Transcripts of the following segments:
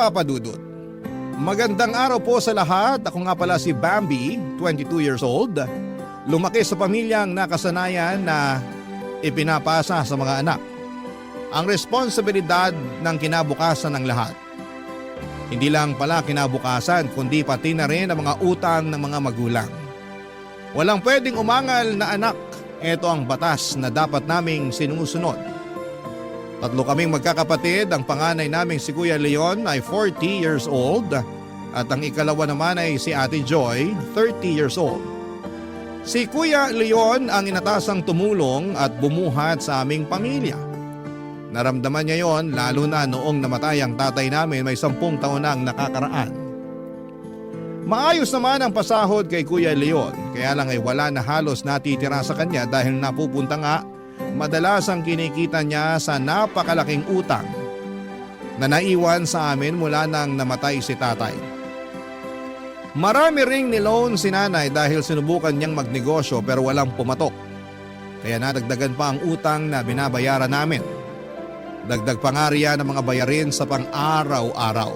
Papa Dudut. Magandang araw po sa lahat. Ako nga pala si Bambi, 22 years old. Lumaki sa pamilyang nakasanayan na ipinapasa sa mga anak ang responsibilidad ng kinabukasan ng lahat. Hindi lang pala kinabukasan kundi pati na rin ang mga utang ng mga magulang. Walang pwedeng umangal na anak. Ito ang batas na dapat naming sinusunod. Tatlo kaming magkakapatid. Ang panganay naming si Kuya Leon ay 40 years old at ang ikalawa naman ay si Ate Joy, 30 years old. Si Kuya Leon ang inatasang tumulong at bumuhat sa aming pamilya. Naramdaman niya yon lalo na noong namatay ang tatay namin may 10 taon na ang nakakaraan. Maayos naman ang pasahod kay Kuya Leon, kaya lang ay wala na halos natitira sa kanya dahil napupunta nga madalas ang kinikita niya sa napakalaking utang na naiwan sa amin mula nang namatay si tatay. Marami ring niloan si nanay dahil sinubukan niyang magnegosyo pero walang pumatok. Kaya nadagdagan pa ang utang na binabayaran namin. Dagdag pa nga riyan ang mga bayarin sa pang-araw-araw.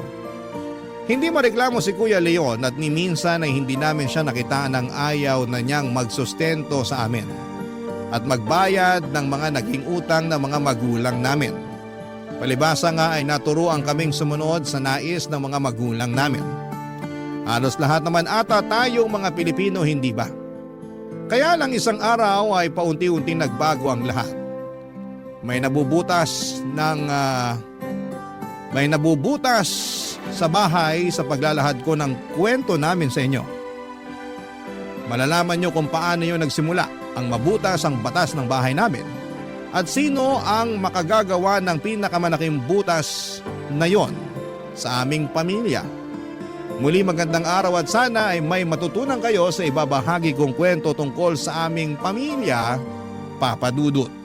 Hindi mareklamo si Kuya Leon at ni minsan ay hindi namin siya nakitaan ng ayaw na niyang magsustento sa amin at magbayad ng mga naging utang ng mga magulang namin. Palibasa nga ay naturuan kaming sumunod sa nais ng mga magulang namin. Halos lahat naman ata tayong mga Pilipino, hindi ba? Kaya lang isang araw ay paunti-unting nagbago ang lahat. May nabubutas sa bahay sa paglalahad ko ng kwento namin sa inyo. Malalaman nyo kung paano yun nagsimula ang mabutas ang batas ng bahay namin at sino ang makagagawa ng pinakamalaking butas na yon sa aming pamilya. Muli magandang araw at sana ay may matutunan kayo sa ibabahagi kong kwento tungkol sa aming pamilya, Papa Dudut.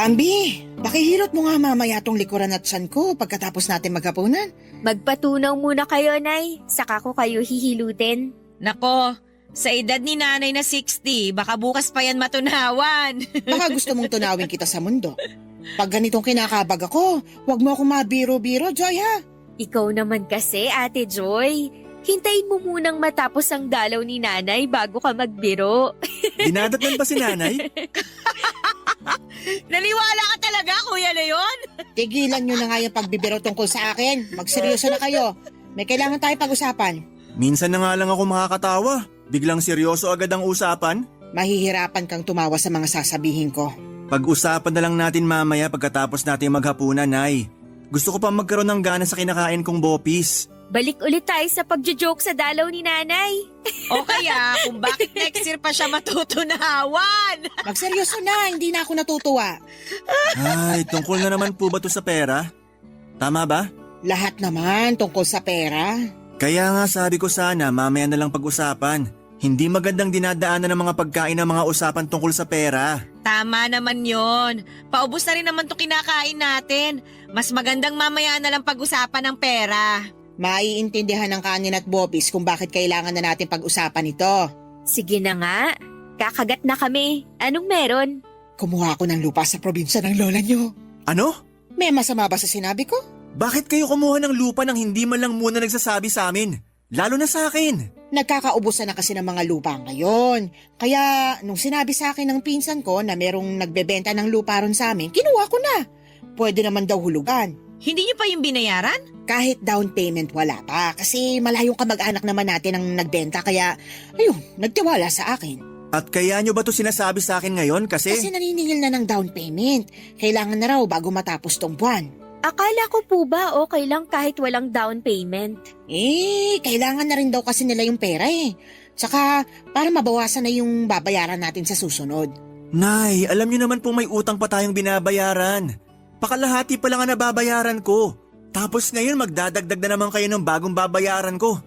Bambi, pakihilot mo nga mamaya tong likuran at tiyan ko pagkatapos natin maghapunan. Magpatunaw muna kayo, Nay. Saka ko kayo hihilutin. Nako, sa edad ni nanay na 60, baka bukas pa yan matunawan. Baka gusto mong tunawin kita sa mundo. Pag ganitong kinakabag ako, wag mo ako mabiro-biro, Joy ha. Ikaw naman kasi, Ate Joy. Hintayin mo munang matapos ang dalaw ni Nanay bago ka magbiro. Dinadatnan pa si nanay? Naniwala ka talaga, Kuya Leon? Tigilan nyo na nga yung pagbibiro tungkol sa akin. Magseryoso na kayo. May kailangan tayo pag-usapan. Minsan na nga lang ako makakatawa. Biglang seryoso agad ang usapan. Mahihirapan kang tumawa sa mga sasabihin ko. Pag-usapan na lang natin mamaya pagkatapos natin maghapunan, Nay. Gusto ko pa magkaroon ng gana sa kinakain kong bopis. Balik ulit tayo sa pagjo-joke sa dalaw ni Nanay. O kaya, kung bakit next year pa siya matutunawan? Magseryoso na, hindi na ako natutuwa. Ay, tungkol na naman po ba to sa pera? Tama ba? Lahat naman tungkol sa pera. Kaya nga sabi ko sana mamaya na lang pag-usapan. Hindi magandang dinadaanan ng mga pagkain ng mga usapan tungkol sa pera. Tama naman yon. Paubos na rin naman itong kinakain natin. Mas magandang mamaya na lang pag-usapan ng pera. Maiintindihan ng kanin at bopis kung bakit kailangan na natin pag-usapan ito. Sige na nga. Kakagat na kami. Anong meron? Kumuha ako ng lupa sa probinsya ng lola nyo. Ano? May masama ba sa sinabi ko? Bakit kayo kumuha ng lupa nang hindi man lang muna nagsasabi sa amin? Lalo na sa akin. Nagkakaubusan na kasi ng mga lupa ngayon. Kaya nung sinabi sa akin ng pinsan ko na merong nagbebenta ng lupa ron sa amin, kinuha ko na. Pwede naman daw hulugan. Hindi niyo pa yung binayaran? Kahit down payment wala pa kasi malayong kamag-anak naman natin ang nagbenta kaya ayun, nagtiwala sa akin. At kaya nyo ba to sinasabi sa akin ngayon kasi naniningil na ng down payment. Kailangan na raw bago matapos tong buwan. Akala ko po ba okay lang kahit walang down payment? Kailangan na rin daw kasi nila yung pera eh. Tsaka para mabawasan na yung babayaran natin sa susunod. Nay, alam niyo naman po may utang pa tayong binabayaran. Pakalahati pa lang ang nababayaran ko. Tapos ngayon magdadagdag na naman kayo ng bagong babayaran ko.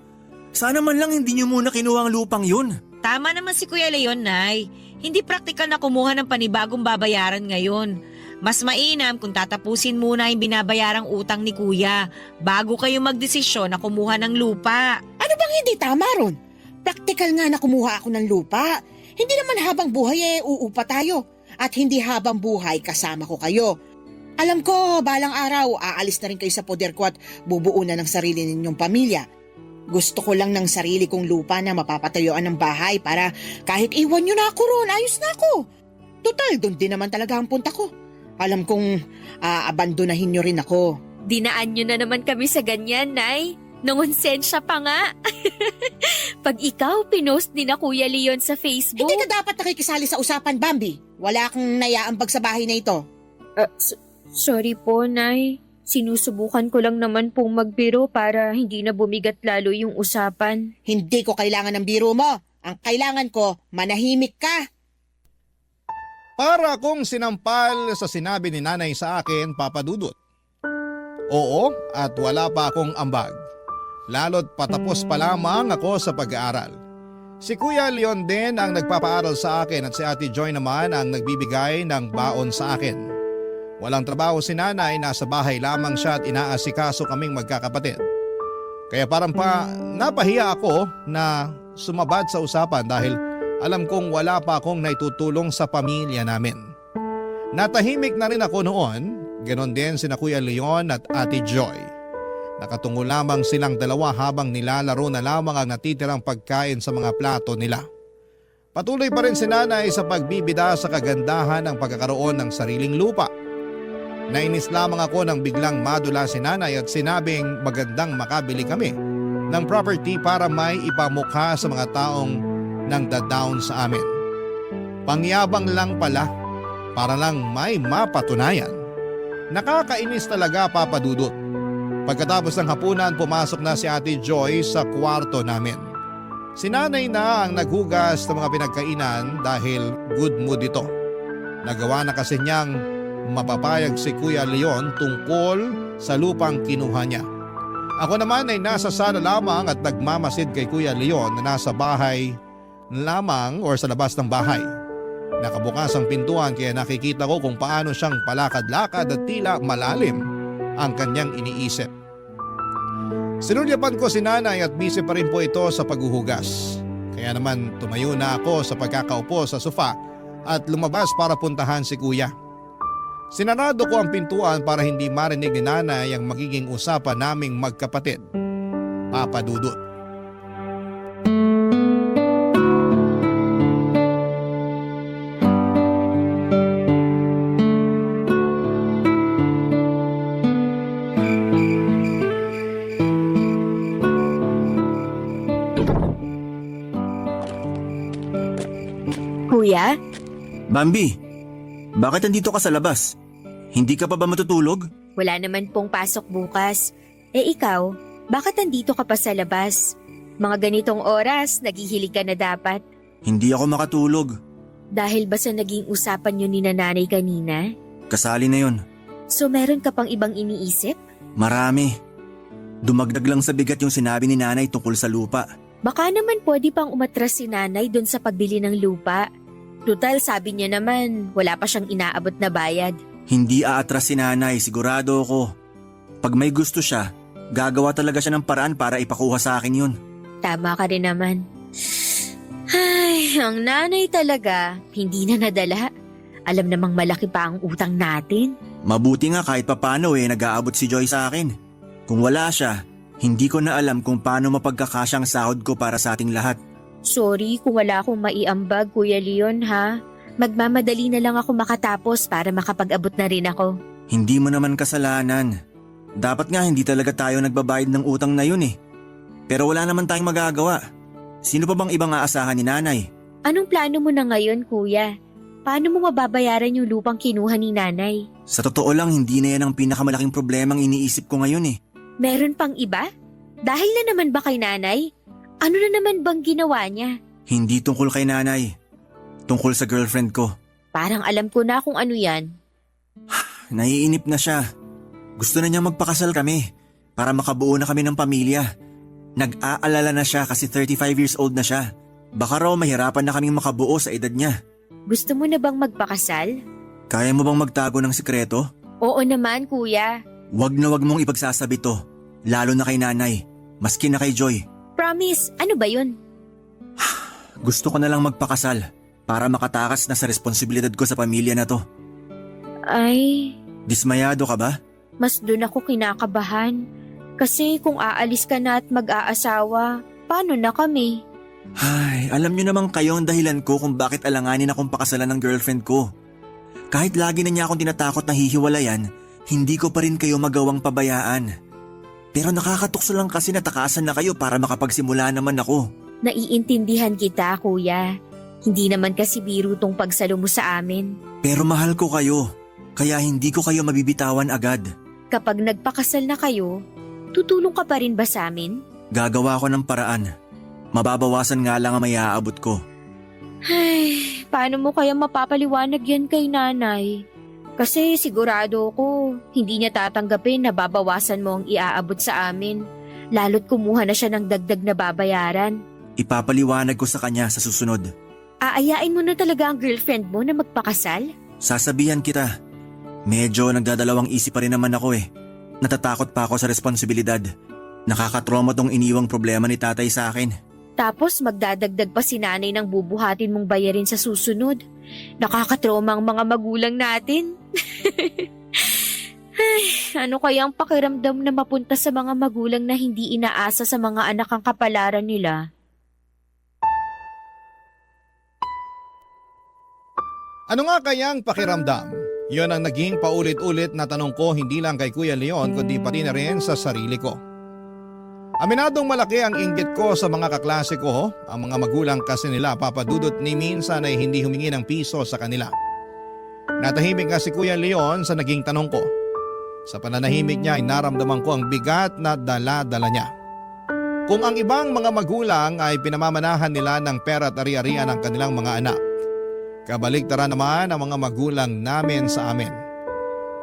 Sana man lang hindi niyo muna kinuha ang lupang yun. Tama naman si Kuya Leon, Nay. Hindi praktikal na kumuha ng panibagong babayaran ngayon. Mas mainam kung tatapusin muna yung binabayarang utang ni Kuya bago kayo magdesisyon na kumuha ng lupa. Ano bang hindi tama ron? Praktikal nga na kumuha ako ng lupa. Hindi naman habang buhay uupa tayo. At hindi habang buhay kasama ko kayo. Alam ko, balang araw, aalis na rin kayo sa poder ko at bubuo na ng sarili ninyong pamilya. Gusto ko lang ng sarili kong lupa na mapapatayuan ng bahay para kahit iwan nyo na ako ron, ayos na ako. Total, doon din naman talaga ang punta ko. Alam kong abandonahin nyo rin ako. Dinaan nyo na naman kami sa ganyan, Nay. Nangonsensya pa nga. Pag ikaw, pinost din na Kuya Leon sa Facebook. Hindi ka dapat nakikisali sa usapan, Bambi. Wala kang nayaambag sa bahay na ito. Sorry po, Nay. Sinusubukan ko lang naman pong magbiro para hindi na bumigat lalo yung usapan. Hindi ko kailangan ng biro mo. Ang kailangan ko, manahimik ka. Para akong sinampal sa sinabi ni nanay sa akin, Papa Dudut. Oo, at wala pa akong ambag. Lalo't patapos pa lamang ako sa pag-aaral. Si Kuya Leon din ang nagpapaaral sa akin at si Ate Joy naman ang nagbibigay ng baon sa akin. Walang trabaho si nanay, nasa bahay lamang siya at inaasikaso kaming magkakapatid. Kaya parang napahiya ako na sumabad sa usapan dahil alam kong wala pa akong naitutulong sa pamilya namin. Natahimik na rin ako noon, ganon din sina Kuya Leon at Ate Joy. Nakatungo lamang silang dalawa habang nilalaro na lamang ang natitirang pagkain sa mga plato nila. Patuloy pa rin si nanay sa pagbibida sa kagandahan ng pagkakaroon ng sariling lupa. Nainis lamang ako nang biglang madula si nanay at sinabing magandang makabili kami ng property para may ipamukha sa mga taong nang da-down sa amin. Pangyabang lang pala, para lang may mapatunayan. Nakakainis talaga, Papa Dudut. Pagkatapos ng hapunan, pumasok na si Ate Joy sa kwarto namin. Si nanay na ang naghugas ng mga pinagkainan dahil good mood ito. Nagawa na kasi niyang mapapayag si Kuya Leon tungkol sa lupang kinuha niya. Ako naman ay nasa sala lamang at nagmamasid kay Kuya Leon na nasa bahay lamang or sa labas ng bahay. Nakabukas ang pintuan kaya nakikita ko kung paano siyang palakad-lakad at tila malalim ang kanyang iniisip. Sinulyapan ko si nanay at busy pa rin po ito sa paghuhugas. Kaya naman tumayo na ako sa pagkakaupo sa sofa at lumabas para puntahan si kuya. Sinarado ko ang pintuan para hindi marinig ni nanay ang magiging usapan naming magkapatid. Papa Dudut. Kuya? Bambi, bakit nandito ka sa labas? Hindi ka pa ba matutulog? Wala naman pong pasok bukas. Ikaw, bakit nandito ka pa sa labas? Mga ganitong oras, naghihilig ka na dapat. Hindi ako makatulog. Dahil ba sa naging usapan yun ni nanay kanina? Kasali na yun. So meron ka pang ibang iniisip? Marami. Dumagdag lang sa bigat yung sinabi ni nanay tungkol sa lupa. Baka naman pwede pang umatras si nanay doon sa pagbili ng lupa. Total, sabi niya naman, wala pa siyang inaabot na bayad. Hindi aatras si nanay, sigurado ako. Pag may gusto siya, gagawa talaga siya ng paraan para ipakuha sa akin yun. Tama ka rin naman. Ay, ang nanay talaga, hindi na nadala. Alam namang malaki pa ang utang natin. Mabuti nga kahit papano nag-aabot si Joy sa akin. Kung wala siya, hindi ko na alam kung paano mapagkakasyang sahod ko para sa ating lahat. Sorry kung wala akong maiambag, Kuya Leon, ha? Magmamadali na lang ako makatapos para makapag-abot na rin ako. Hindi mo naman kasalanan. Dapat nga hindi talaga tayo nagbabayad ng utang na yun eh. Pero wala naman tayong magagawa. Sino pa bang ibang aasahan ni nanay? Anong plano mo na ngayon, Kuya? Paano mo mababayaran yung lupang kinuha ni nanay? Sa totoo lang, hindi na yan ang pinakamalaking problemang iniisip ko ngayon eh. Meron pang iba? Dahil na naman ba kay nanay? Ano na naman bang ginawa niya? Hindi tungkol kay nanay. Tungkol sa girlfriend ko. Parang alam ko na kung ano yan. Naiinip na siya. Gusto na niya magpakasal kami para makabuo na kami ng pamilya. Nag-aalala na siya kasi 35 years old na siya. Baka raw mahirapan na kaming makabuo sa edad niya. Gusto mo na bang magpakasal? Kaya mo bang magtago ng sikreto? Oo naman, kuya. Wag na wag mong ipagsasabi to. Lalo na kay nanay. Maski na kay Joy. Promise, ano ba yun? Gusto ko na lang magpakasal para makatakas na sa responsibilidad ko sa pamilya na to. Ay, Dismayado ka ba? mas doon ako kinakabahan. Kasi kung aalis ka na at mag-aasawa, paano na kami? Ay, alam niyo naman kayo ang dahilan ko kung bakit alanganin akong pakasalan ng girlfriend ko. Kahit lagi na niya akong tinatakot na hihiwalayan, hindi ko pa rin kayo magawang pabayaan. Pero nakakatukso lang kasi natakasan na kayo para makapagsimula naman ako. Naiintindihan kita, kuya. Hindi naman kasi biro tong pagsalo mo sa amin. Pero mahal ko kayo, kaya hindi ko kayo mabibitawan agad. Kapag nagpakasal na kayo, tutulong ka pa rin ba sa amin? Gagawa ko ng paraan. Mababawasan nga lang ang may aabot ko. Ay, paano mo kaya mapapaliwanag yan kay nanay? Kasi sigurado ko, hindi niya tatanggapin na babawasan mo ang iaabot sa amin. Lalo't kumuha na siya ng dagdag na babayaran. Ipapaliwanag ko sa kanya sa susunod. Aayain mo na talaga ang girlfriend mo na magpakasal? Sasabihan kita. Medyo nagdadalawang isip pa rin naman ako eh. Natatakot pa ako sa responsibilidad. Nakakatrauma tong iniwang problema ni tatay sa akin. Tapos magdadagdag pa si nanay ng bubuhatin mong bayarin sa susunod. Nakakatrauma ang mga magulang natin. Ay, ano kaya ang pakiramdam na mapunta sa mga magulang na hindi inaasa sa mga anak ang kapalaran nila? Ano nga kayang pakiramdam? Yon ang naging paulit-ulit na tanong ko hindi lang kay Kuya Leon kundi pati na rin sa sarili ko. Aminadong malaki ang inggit ko sa mga kaklase ko, ang mga magulang kasi nila papadudot ni minsan ay hindi humingi ng piso sa kanila. Natahimik nga si Kuya Leon sa naging tanong ko. Sa pananahimik niya ay naramdaman ko ang bigat na dala-dala niya. Kung ang ibang mga magulang ay pinamamanahan nila ng pera at ari-arian ng kanilang mga anak, kabaligtaran naman ang mga magulang namin sa amin.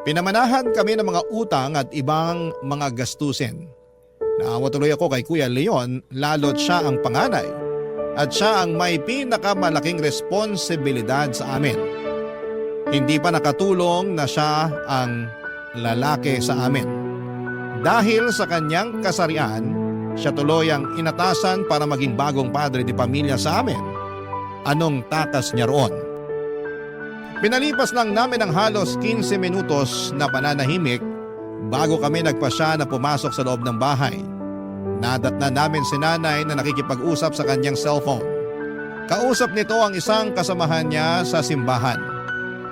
Pinamanahan kami ng mga utang at ibang mga gastusin. Naawa tuloy ako kay Kuya Leon lalo't siya ang panganay at siya ang may pinakamalaking responsibilidad sa amin. Hindi pa nakatulong na siya ang lalaki sa amin. Dahil sa kanyang kasarian, siya tuloy ang inatasan para maging bagong padre de pamilya sa amin. Anong takas niya roon? Pinalipas lang namin ng halos 15 minutos na pananahimik bago kami nagpasya na pumasok sa loob ng bahay. Nadatnan namin si nanay na nakikipag-usap sa kanyang cellphone. Kausap nito ang isang kasamahan niya sa simbahan.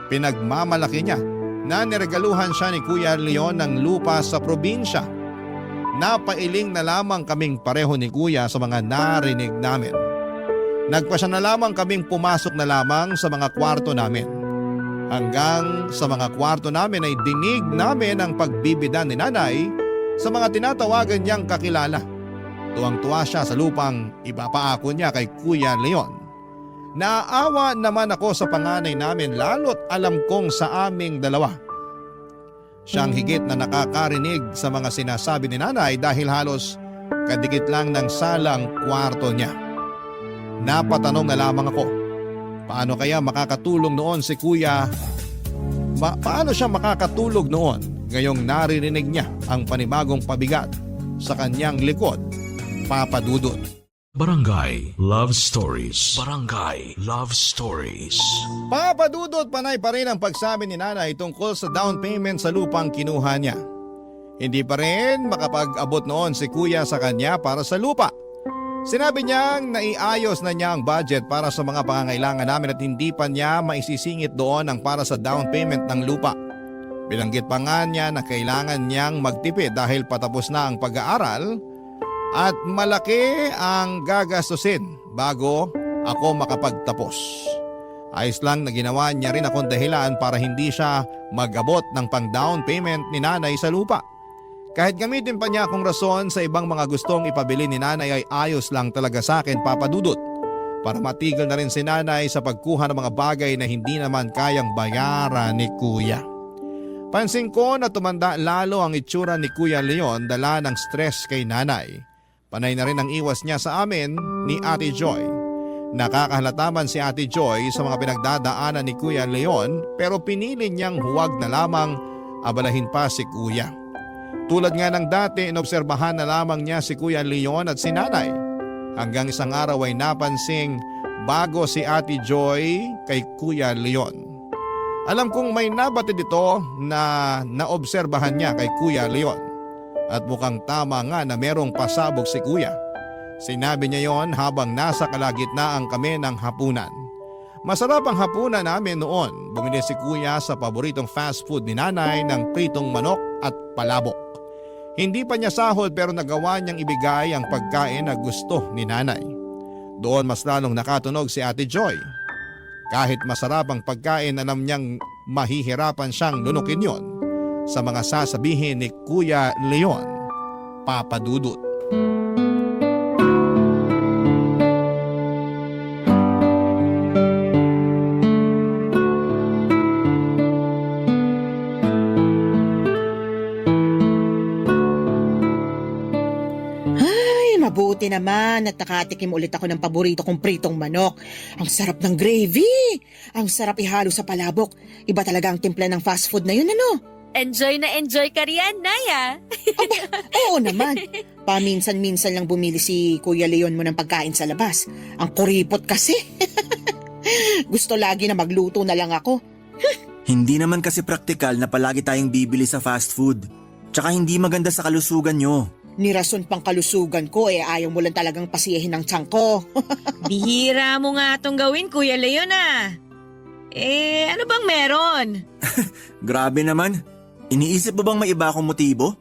Pinagmamalaki niya na niregaluhan siya ni Kuya Leon ng lupa sa probinsya. Napailing na lamang kaming pareho ni Kuya sa mga narinig namin. Nagpasya na lamang kaming pumasok na lamang sa mga kwarto namin. Hanggang sa mga kwarto namin ay dinig namin ang pagbibida ni nanay sa mga tinatawagan niyang kakilala. Tuwang-tuwa siya sa lupang ipapaako niya kay Kuya Leon. Naaawa naman ako sa panganay namin lalo't alam kong sa aming dalawa. Siyang higit na nakakarinig sa mga sinasabi ni nanay dahil halos kadikit lang ng salang kwarto niya. Napatanong na lamang ako. Paano kaya makakatulong noon si Kuya? Paano siya makakatulog noon ngayong naririnig niya ang panibagong pabigat sa kanyang likod, Papa Dudut? Barangay Love Stories. Barangay Love Stories. Papa Dudut, panay pa rin ang pagsabi ni nanay tungkol sa down payment sa lupang kinuha niya. Hindi pa rin makapag-abot noon si Kuya sa kanya para sa lupa. Sinabi niyang naiayos na niya ang budget para sa mga pangangailangan namin at hindi pa niya maisisingit doon ang para sa down payment ng lupa. Bilanggit pa nga niya na kailangan niyang magtipid dahil patapos na ang pag-aaral at malaki ang gagastusin bago ako makapagtapos. Ayos lang na ginawa niya rin akong dahilan para hindi siya mag-abot ng pang-down payment ni nanay sa lupa. Kahit gamitin pa niya akong rason sa ibang mga gustong ipabili ni nanay ay ayos lang talaga sa akin, Papa Dudut, para matigil na rin si nanay sa pagkuha ng mga bagay na hindi naman kayang bayaran ni Kuya. Pansin ko na tumanda lalo ang itsura ni Kuya Leon dala ng stress kay nanay. Panay na rin ang iwas niya sa amin ni Ate Joy. Nakakahalata man si Ate Joy sa mga pinagdadaanan ni Kuya Leon pero pinili niyang huwag na lamang abalahin pa si Kuya. Tulad nga ng dati, inobserbahan na lamang niya si Kuya Leon at si Nanay. Hanggang isang araw ay napansing bago si Ate Joy kay Kuya Leon. Alam kong may nabatid ito na naobserbahan niya kay Kuya Leon. At mukhang tama nga na merong pasabog si Kuya. Sinabi niya yon habang nasa kalagitnaan kami ng hapunan. Masarap ang hapunan namin noon. Bumili si Kuya sa paboritong fast food ni Nanay ng pritong manok at palabok. Hindi pa niya sahod pero nagawa niyang ibigay ang pagkain na gusto ni Nanay. Doon mas lalong nakatunog si Ate Joy. Kahit masarap ang pagkain, alam niyang mahihirapan siyang lunukin yon sa mga sasabihin ni Kuya Leon, Papa Dudut. Mabuti naman at nakatikim ulit ako ng paborito kong pritong manok. Ang sarap ng gravy. Ang sarap ihalo sa palabok. Iba talaga ang timpla ng fast food na yun, ano? Enjoy na enjoy ka riyan, Naya. Oo naman. Paminsan-minsan lang bumili si Kuya Leon mo ng pagkain sa labas. Ang kuripot kasi. Gusto lagi na magluto na lang ako. Hindi naman kasi praktikal na palagi tayong bibili sa fast food. Tsaka hindi maganda sa kalusugan nyo. Nirason pang kalusugan ko ayaw mo lang talagang pasiyahin ng tiyan ko. Bihira mo nga itong gawin, Kuya Leon ah. Ano bang meron? Grabe naman. Iniisip mo bang may iba akong motibo?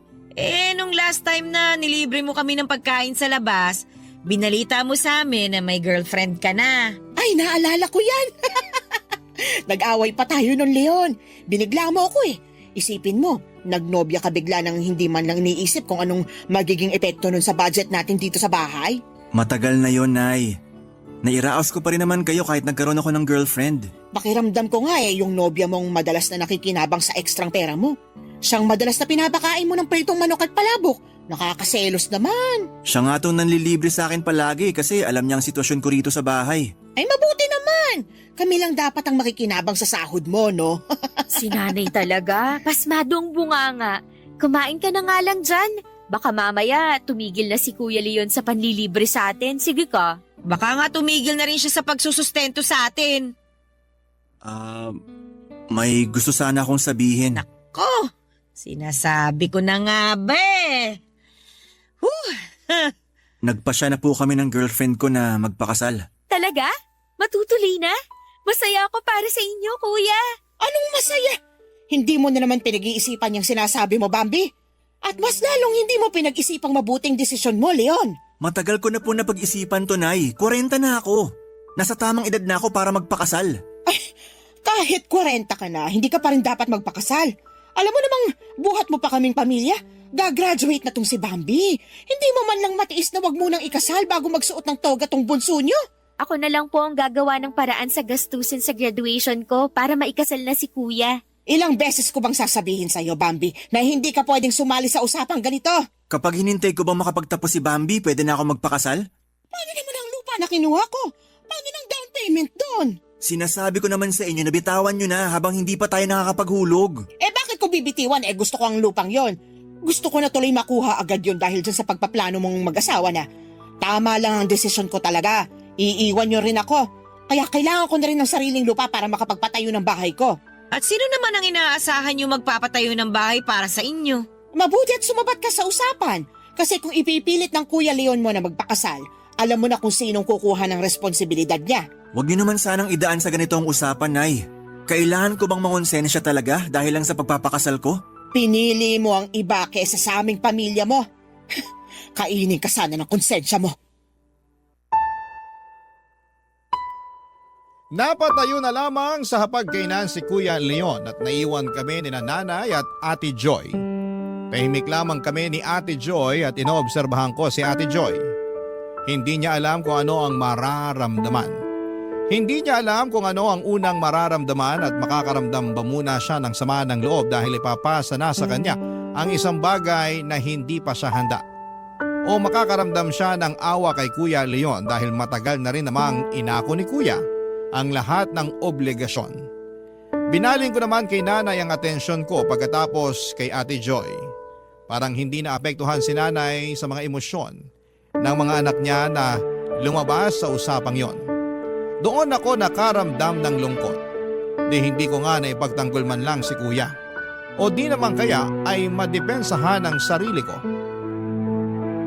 Nung last time na nilibre mo kami ng pagkain sa labas, binalita mo sa amin na may girlfriend ka na. Ay, naalala ko yan. Nag-away pa tayo nun, Leon. Binigla mo ako Isipin mo, nagnobya ka bigla nang hindi man lang iniisip kung anong magiging epekto nun sa budget natin dito sa bahay. Matagal na yon, Nay. Nairaos ko pa rin naman kayo kahit nagkaroon ako ng girlfriend. Pakiramdam ko nga yung nobya mong madalas na nakikinabang sa ekstrang pera mo. Siyang madalas na pinapakain mo ng pritong manok at palabok. Nakakaselos naman. Siya nga itong nanlilibre sa akin palagi kasi alam niya ang sitwasyon ko rito sa bahay. Ay mabuti naman. Kami lang dapat ang makikinabang sa sahod mo, no? Si Nanay talaga. Pasmadong bunganga. Kumain ka na nga lang dyan. Baka mamaya tumigil na si Kuya Leon sa panlilibre sa atin. Sige ka. Baka nga tumigil na rin siya sa pagsusustento sa atin. May gusto sana akong sabihin. Ko, sinasabi ko na nga ba Nagpasya na po kami ng girlfriend ko na magpakasal. Talaga? Matutuloy na? Masaya ako para sa inyo, Kuya. Anong masaya? Hindi mo na naman pinag-iisipan yung sinasabi mo, Bambi. At mas lalong hindi mo pinag-isipang mabuting desisyon mo, Leon. Matagal ko na po napag-isipan to, Nay. 40 na ako. Nasa tamang edad na ako para magpakasal. Kahit 40 ka na, hindi ka pa rin dapat magpakasal. Alam mo namang buhat mo pa kaming pamilya. Gagraduate na tong si Bambi. Hindi mo man lang matiis na wag munang ikasal bago magsuot ng toga tong bunso nyo. Ako na lang po ang gagawa ng paraan sa gastusin sa graduation ko para maikasal na si Kuya. Ilang beses ko bang sasabihin sa'yo, Bambi, na hindi ka pwedeng sumali sa usapang ganito? Kapag hinintay ko bang makapagtapos si Bambi, pwede na ako magpakasal? Paano naman ang lupa na kinuha ko? Paano ng down payment doon? Sinasabi ko naman sa inyo na bitawan nyo na habang hindi pa tayo nakakapaghulog. Bakit ko bibitiwan? Gusto ko ang lupang yon. Gusto ko na tuloy makuha agad yon dahil dyan sa pagpaplano mong mag-asawa na. Tama lang ang desisyon ko talaga. Iiwan nyo rin ako. Kaya kailangan ko na rin ng sariling lupa para makapagpatayo ng bahay ko. At sino naman ang inaasahan yung magpapatayo ng bahay para sa inyo? Mabuti at sumabat ka sa usapan. Kasi kung ipipilit ng Kuya Leon mo na magpakasal, alam mo na kung sinong kukuha ng responsibilidad niya. Huwag niyo naman sanang idaan sa ganitong usapan, Nay. Kailangan ko bang mangonsensya talaga dahil lang sa pagpapakasal ko? Pinili mo ang iba kesa sa aming pamilya mo. Kainin ka sana ng konsensya mo. Napatayo na lamang sa hapagkainan si Kuya Leon at naiwan kami ni Nanay at Ate Joy. Tahimik lamang kami ni Ate Joy at inoobserbahan ko si Ate Joy. Hindi niya alam kung ano ang mararamdaman. Hindi niya alam kung ano ang unang mararamdaman at makakaramdam ba muna siya ng sama ng loob dahil ipapasa na sa kanya ang isang bagay na hindi pa siya handa. o makakaramdam siya ng awa kay Kuya Leon dahil matagal na rin namang inako ni Kuya ang lahat ng obligasyon. Binaling ko naman kay nanay ang atensyon ko pagkatapos kay Ate Joy. Parang hindi naapektuhan si nanay sa mga emosyon ng mga anak niya na lumabas sa usapang yon. Doon ako nakaramdam ng lungkot. Di hindi ko nga naipagtanggol man lang si Kuya. O di naman kaya ay madepensahan ang sarili ko.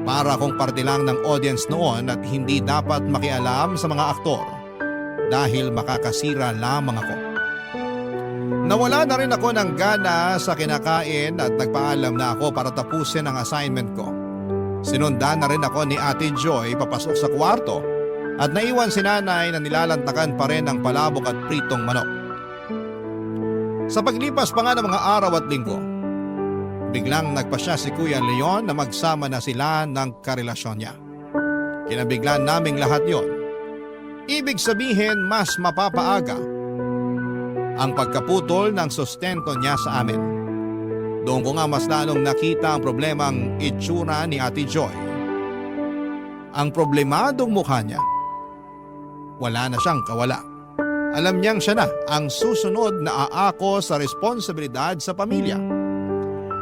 Para akong parte lang ng audience noon at hindi dapat makialam sa mga aktor dahil makakasira lamang ako. Nawala na rin ako ng gana sa kinakain at nagpaalam na ako para tapusin ang assignment ko. Sinundan na rin ako ni Ate Joy papasok sa kwarto at naiwan si nanay na nilalantakan pa rin ng palabok at pritong manok. Sa paglipas pa nga ng mga araw at linggo, biglang nagpasya si Kuya Leon na magsama na sila ng karelasyon niya. Kinabiglan naming lahat yon. Ibig sabihin mas mapapaaga ang pagkaputol ng sustento niya sa amin. Doon ko nga mas lalong nakita ang problemang itsura ni Ate Joy. Ang problemadong mukha niya, wala na siyang kawala. Alam niyang siya na ang susunod na aako sa responsibilidad sa pamilya.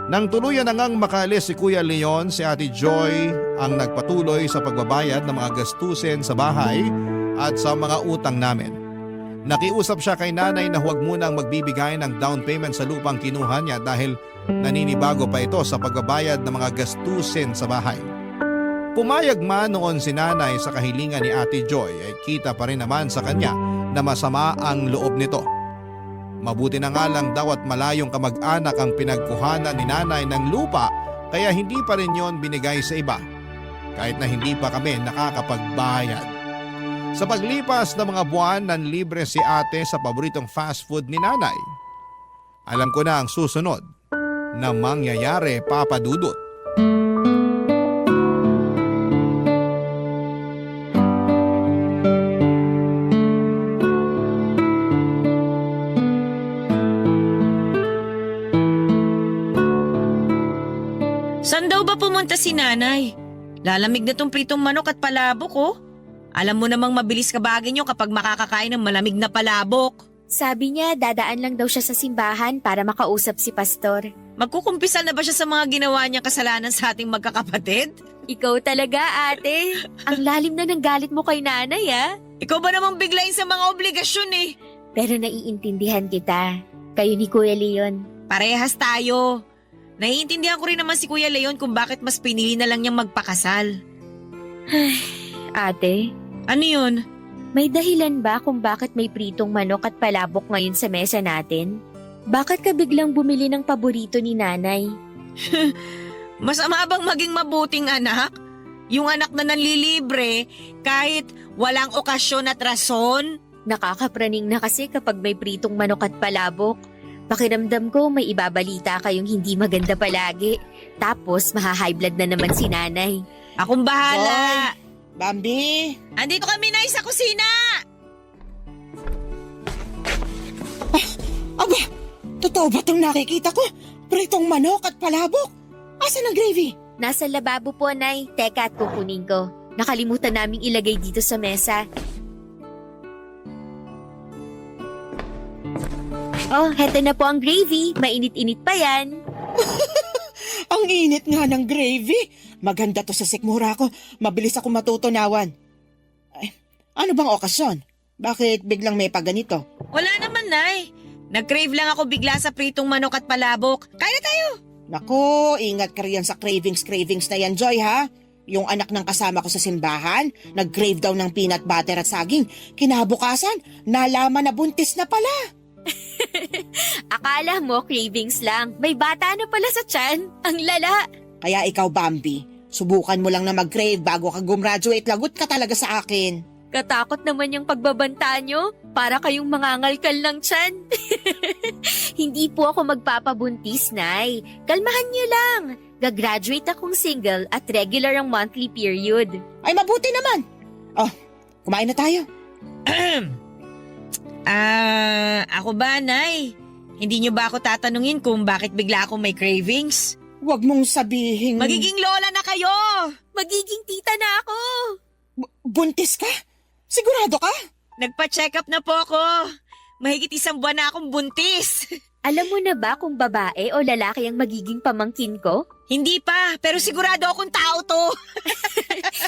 Nang tuluyan na ngang makaalis si Kuya Leon, si Ate Joy ang nagpatuloy sa pagbabayad ng mga gastusin sa bahay at sa mga utang namin. Nakiusap siya kay nanay na huwag munang magbibigay ng down payment sa lupang kinuha niya dahil naninibago pa ito sa pagbabayad ng mga gastusin sa bahay. Pumayag man noon si nanay sa kahilingan ni Ate Joy ay kita pa rin naman sa kanya na masama ang loob nito. Mabuti na nga lang daw at malayong kamag-anak ang pinagkuhanan ni nanay ng lupa kaya hindi pa rin yon binigay sa iba kahit na hindi pa kami nakakapagbayad. Sa paglipas ng mga buwan, nanlibre si ate sa paboritong fast food ni nanay. Alam ko na ang susunod na mangyayari, Papa Dudut. Saan daw ba pumunta si nanay? Lalamig na tong pritong manok at palabok oh. Alam mo namang mabilis kabagin nyo kapag makakakain ng malamig na palabok. Sabi niya dadaan lang daw siya sa simbahan para makausap si pastor. Magkukumpisal na ba siya sa mga ginawa niyang kasalanan sa ating magkakapatid? Ikaw talaga, ate. Ang lalim na ng galit mo kay nanay, ah. Ikaw ba namang biglayin sa mga obligasyon eh? Pero naiintindihan kita. Kayo ni Kuya Leon. Parehas tayo. Naiintindihan ko rin naman si Kuya Leon kung bakit mas pinili na lang niyang magpakasal. Ate, Ano yun? may dahilan ba kung bakit may pritong manok at palabok ngayon sa mesa natin? Bakit ka biglang bumili ng paborito ni nanay? Masama bang maging mabuting anak? Yung anak na nanlilibre kahit walang okasyon at rason? Nakakapraning na kasi kapag may pritong manok at palabok. Pakiramdam ko may ibabalita kayong hindi maganda palagi. Tapos maha-high blood na naman si nanay. Akong bahala. Bambi! Andito kami na sa kusina. Aba, totoo ba itong nakikita ko? Pritong manok at palabok? Asan ang gravy? Nasa lababo po, Nay. Teka at kukunin ko. Nakalimutan naming ilagay dito sa mesa. Oh, heto na po ang gravy. Mainit-init pa yan. Ang init nga ng gravy. Maganda to sa sikmura ko. Mabilis ako matutunawan. Ay, ano bang okasyon? Bakit biglang may paganito? Wala naman, Nay. Nag-crave lang ako bigla sa pritong manok at palabok. Kaya na tayo. Naku, ingat ka riyan sa cravings na yan, Joy, ha? Yung anak ng kasama ko sa simbahan, nag-crave daw ng peanut butter at saging. Kinabukasan, nalaman na buntis na pala. Akala mo cravings lang. May bata na pala sa tiyan. Ang lala. Kaya ikaw, Bambi, subukan mo lang na mag-crave bago ka gumraduate. Lagot ka talaga sa akin. Katakot naman yung pagbabanta nyo. Para kayong mangangalkal ng tiyan. Hindi po ako magpapabuntis, Nay. Kalmahan nyo lang. Gagraduate akong single at regular ang monthly period. Ay, mabuti naman. Oh, kumain na tayo. Ako ba, Nay? Hindi niyo ba ako tatanungin kung bakit bigla akong may cravings? Huwag mong sabihin... Magiging lola na kayo! Magiging tita na ako! Buntis ka? Sigurado ka? Nagpa-check up na po ako. Mahigit 1 buwan na akong buntis. Alam mo na ba kung babae o lalaki ang magiging pamangkin ko? Hindi pa, pero sigurado akong tao to.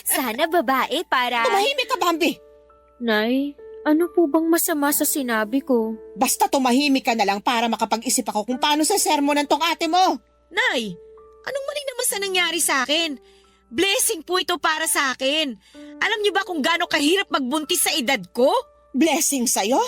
Sana babae para... Tumahimik ka, Bambi! Nay, ano po bang masama sa sinabi ko? Basta tumahimik ka na lang para makapag-isip ako kung paano sa sermonan tong ate mo. Nay, anong mali naman sa nangyari sa akin? Blessing po ito para sa akin. Alam niyo ba kung gaano kahirap magbuntis sa edad ko? Blessing sa'yo?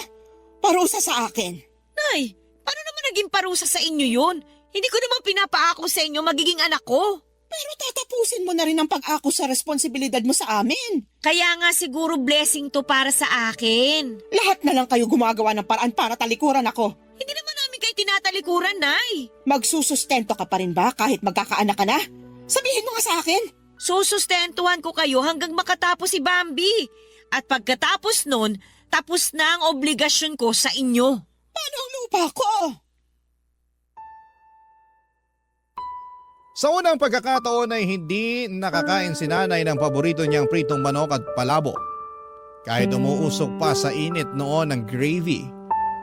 Parusa sa akin. Nay, paano naman naging parusa sa inyo yun? Hindi ko naman pinapaako sa inyo magiging anak ko. Pero tatapusin mo na rin ang pag-ako sa responsibilidad mo sa amin. Kaya nga siguro blessing to para sa akin. Lahat na lang kayo gumagawa ng paraan para talikuran ako. Hindi naman namin kayo tinatalikuran, Nay. Magsusustento ka pa rin ba kahit magkakaanak ka na? Sabihin mo nga sa akin. Susustentuhan ko kayo hanggang makatapos si Bambi. At pagkatapos nun, tapos na ang obligasyon ko sa inyo. Paano ang lupa ko? Sa unang pagkakataon ay hindi nakakain si nanay ng paborito niyang pritong manok at palabo. Kahit umuusok pa sa init noon ng gravy,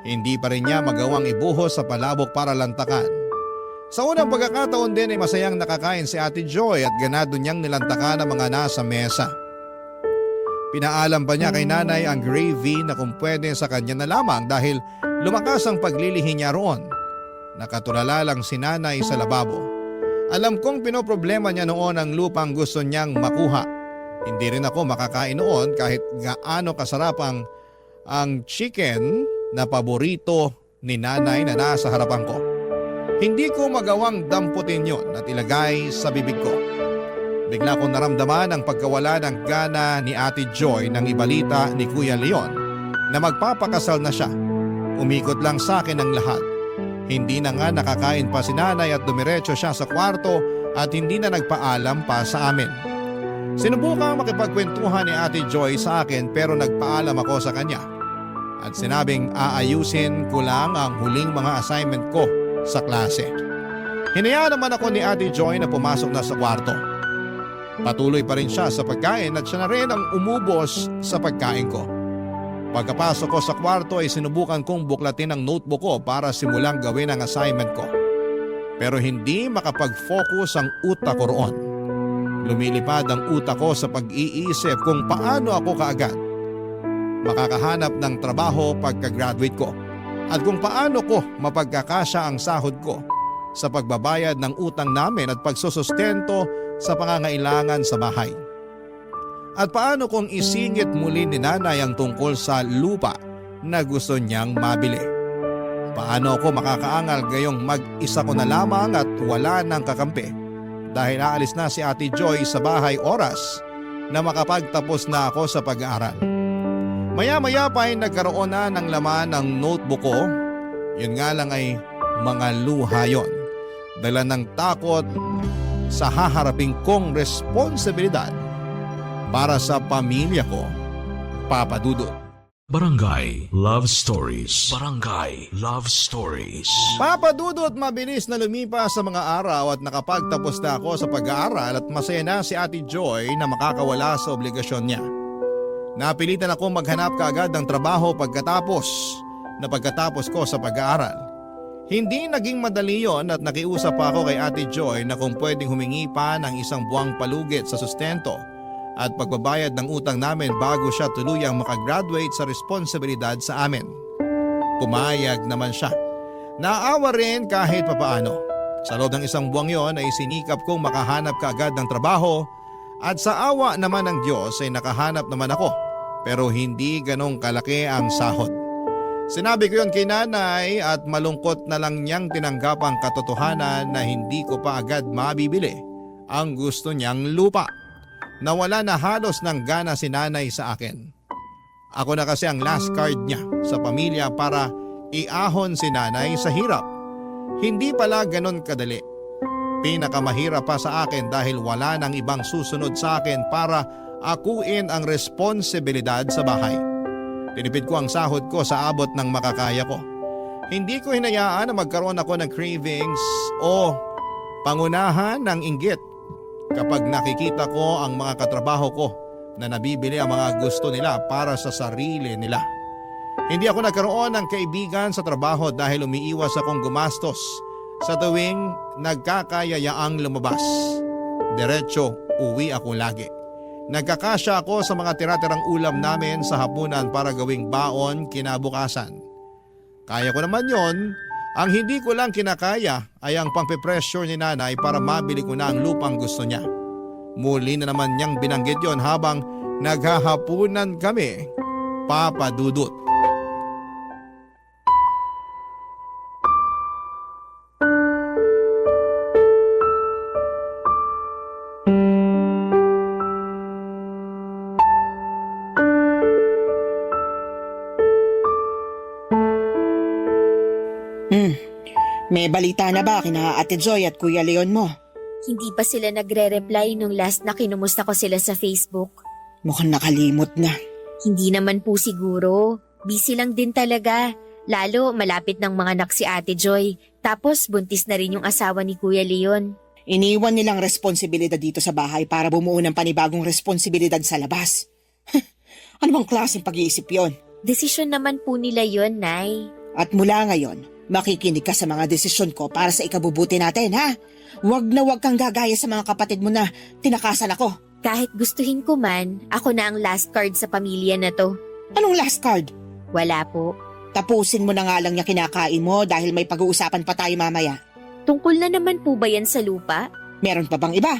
hindi pa rin niya magawang ibuhos sa palabok para lantakan. Sa unang pagkakataon din ay masayang nakakain si Ate Joy at ganado niyang nilantakan ang mga nasa mesa. Pinaalam pa niya kay nanay ang gravy na kung pwede sa kanya na lamang dahil lumakas ang paglilihi niya roon. Nakatulala lang si nanay sa lababo. Alam kong pinoproblema niya noon ang lupang gusto niyang makuha. Hindi rin ako makakain noon kahit gaano kasarap ang chicken na paborito ni nanay na nasa harapan ko. Hindi ko magawang damputin yon at ilagay sa bibig ko. Bigla kong naramdaman ang pagkawala ng gana ni Ate Joy nang ibalita ni Kuya Leon na magpapakasal na siya. Umikot lang sa akin ang lahat. Hindi na nga nakakain pa si nanay at dumiretso siya sa kwarto at hindi na nagpaalam pa sa amin. Sinubukang makipagkwentuhan ni Ate Joy sa akin pero nagpaalam ako sa kanya. At sinabing aayusin ko lang ang huling mga assignment ko sa klase. Hinayaan naman ako ni Ate Joy na pumasok na sa kwarto. Patuloy pa rin siya sa pagkain at siya na rin ang umubos sa pagkain ko. Pagkapasok ko sa kwarto ay sinubukan kong buklatin ang notebook ko para simulang gawin ang assignment ko. Pero hindi makapag-focus ang utak ko roon. Lumilipad ang utak ko sa pag-iisip kung paano ako kaagad makakahanap ng trabaho pagka-graduate ko at kung paano ko mapagkakasya ang sahod ko sa pagbabayad ng utang namin at pagsusustento sa pangangailangan sa bahay. At paano kung isingit muli ni nanay ang tungkol sa lupa na gusto niyang mabili? Paano ako makakaangal gayong mag-isa ko na lamang at wala ng kakampi dahil aalis na si Ate Joy sa bahay oras na makapagtapos na ako sa pag-aaral. Maya-maya pa ay nagkaroon na ng laman ng notebook ko. Yun nga lang ay mga luha yon. Dala ng takot sa haharapin kong responsibilidad para sa pamilya ko, Papa Dudut. Barangay Love Stories. Barangay Love Stories. Papa Dudut, mabilis na lumipas sa mga araw at nakapagtapos na ako sa pag-aaral at masaya na si Ate Joy na makakawala sa obligasyon niya. Napilitan ako maghanap kaagad ng trabaho pagkatapos ko sa pag-aaral. Hindi naging madali yon at nakiusap pa ako kay Ate Joy na kung pwedeng humingi pa ng 1 buwang palugit sa sustento at pagbabayad ng utang namin bago siya tuluyang makagraduate sa responsibilidad sa amin. Pumayag naman siya. Naawa rin kahit papaano. Sa loob ng 1 buwang yon ay sinikap kong makahanap kaagad ng trabaho at sa awa naman ng Diyos ay nakahanap naman ako pero hindi ganong kalaki ang sahod. Sinabi ko yon kay nanay at malungkot na lang niyang tinanggap ang katotohanan na hindi ko pa agad mabibili ang gusto niyang lupa. Nawala na halos ng gana si nanay sa akin. Ako na kasi ang last card niya sa pamilya para iahon si nanay sa hirap. Hindi pala ganon kadali. Pinakamahirap pa sa akin dahil wala nang ibang susunod sa akin para akuin ang responsibilidad sa bahay. Tinipid ko ang sahod ko sa abot ng makakaya ko. Hindi ko hinayaan na magkaroon ako ng cravings o Pangunahan ng inggit kapag nakikita ko ang mga katrabaho ko na nabibili ang mga gusto nila para sa sarili nila. Hindi ako nagkaroon ng kaibigan sa trabaho dahil umiiwas akong gumastos sa tuwing nagkakayayaang lumabas. Diretso, uwi ako lagi. Nagkakasya ako sa mga tira-tirang ulam namin sa hapunan para gawing baon kinabukasan. Kaya ko naman yon. Ang hindi ko lang kinakaya ay ang pampipressure ni nanay para mabili ko na ang lupang gusto niya. Muli na naman niyang binanggit yon habang naghahapunan kami, Papa Dudut. May balita na ba kina Ate Joy at Kuya Leon mo? Hindi pa sila nagre-reply nung last na kinumusta ko sila sa Facebook. Mukhang nakalimot na. Hindi naman po siguro. Busy lang din talaga. Lalo malapit ng mga anak si Ate Joy. Tapos buntis na rin yung asawa ni Kuya Leon. Iniwan nilang responsibilidad dito sa bahay para bumuo ng panibagong responsibilidad sa labas. Ano bang klaseng pag-iisip yon? Desisyon naman po nila yon, Nay. At mula ngayon, makikinig ka sa mga desisyon ko para sa ikabubuti natin, ha? Huwag na huwag kang gagaya sa mga kapatid mo na tinakasan ako. Kahit gustuhin ko man, ako na ang last card sa pamilya na to. Anong last card? Wala po. Tapusin mo na nga lang niya kinakain mo dahil may pag-uusapan pa tayo mamaya. Tungkol na naman po ba yan sa lupa? Meron pa bang iba?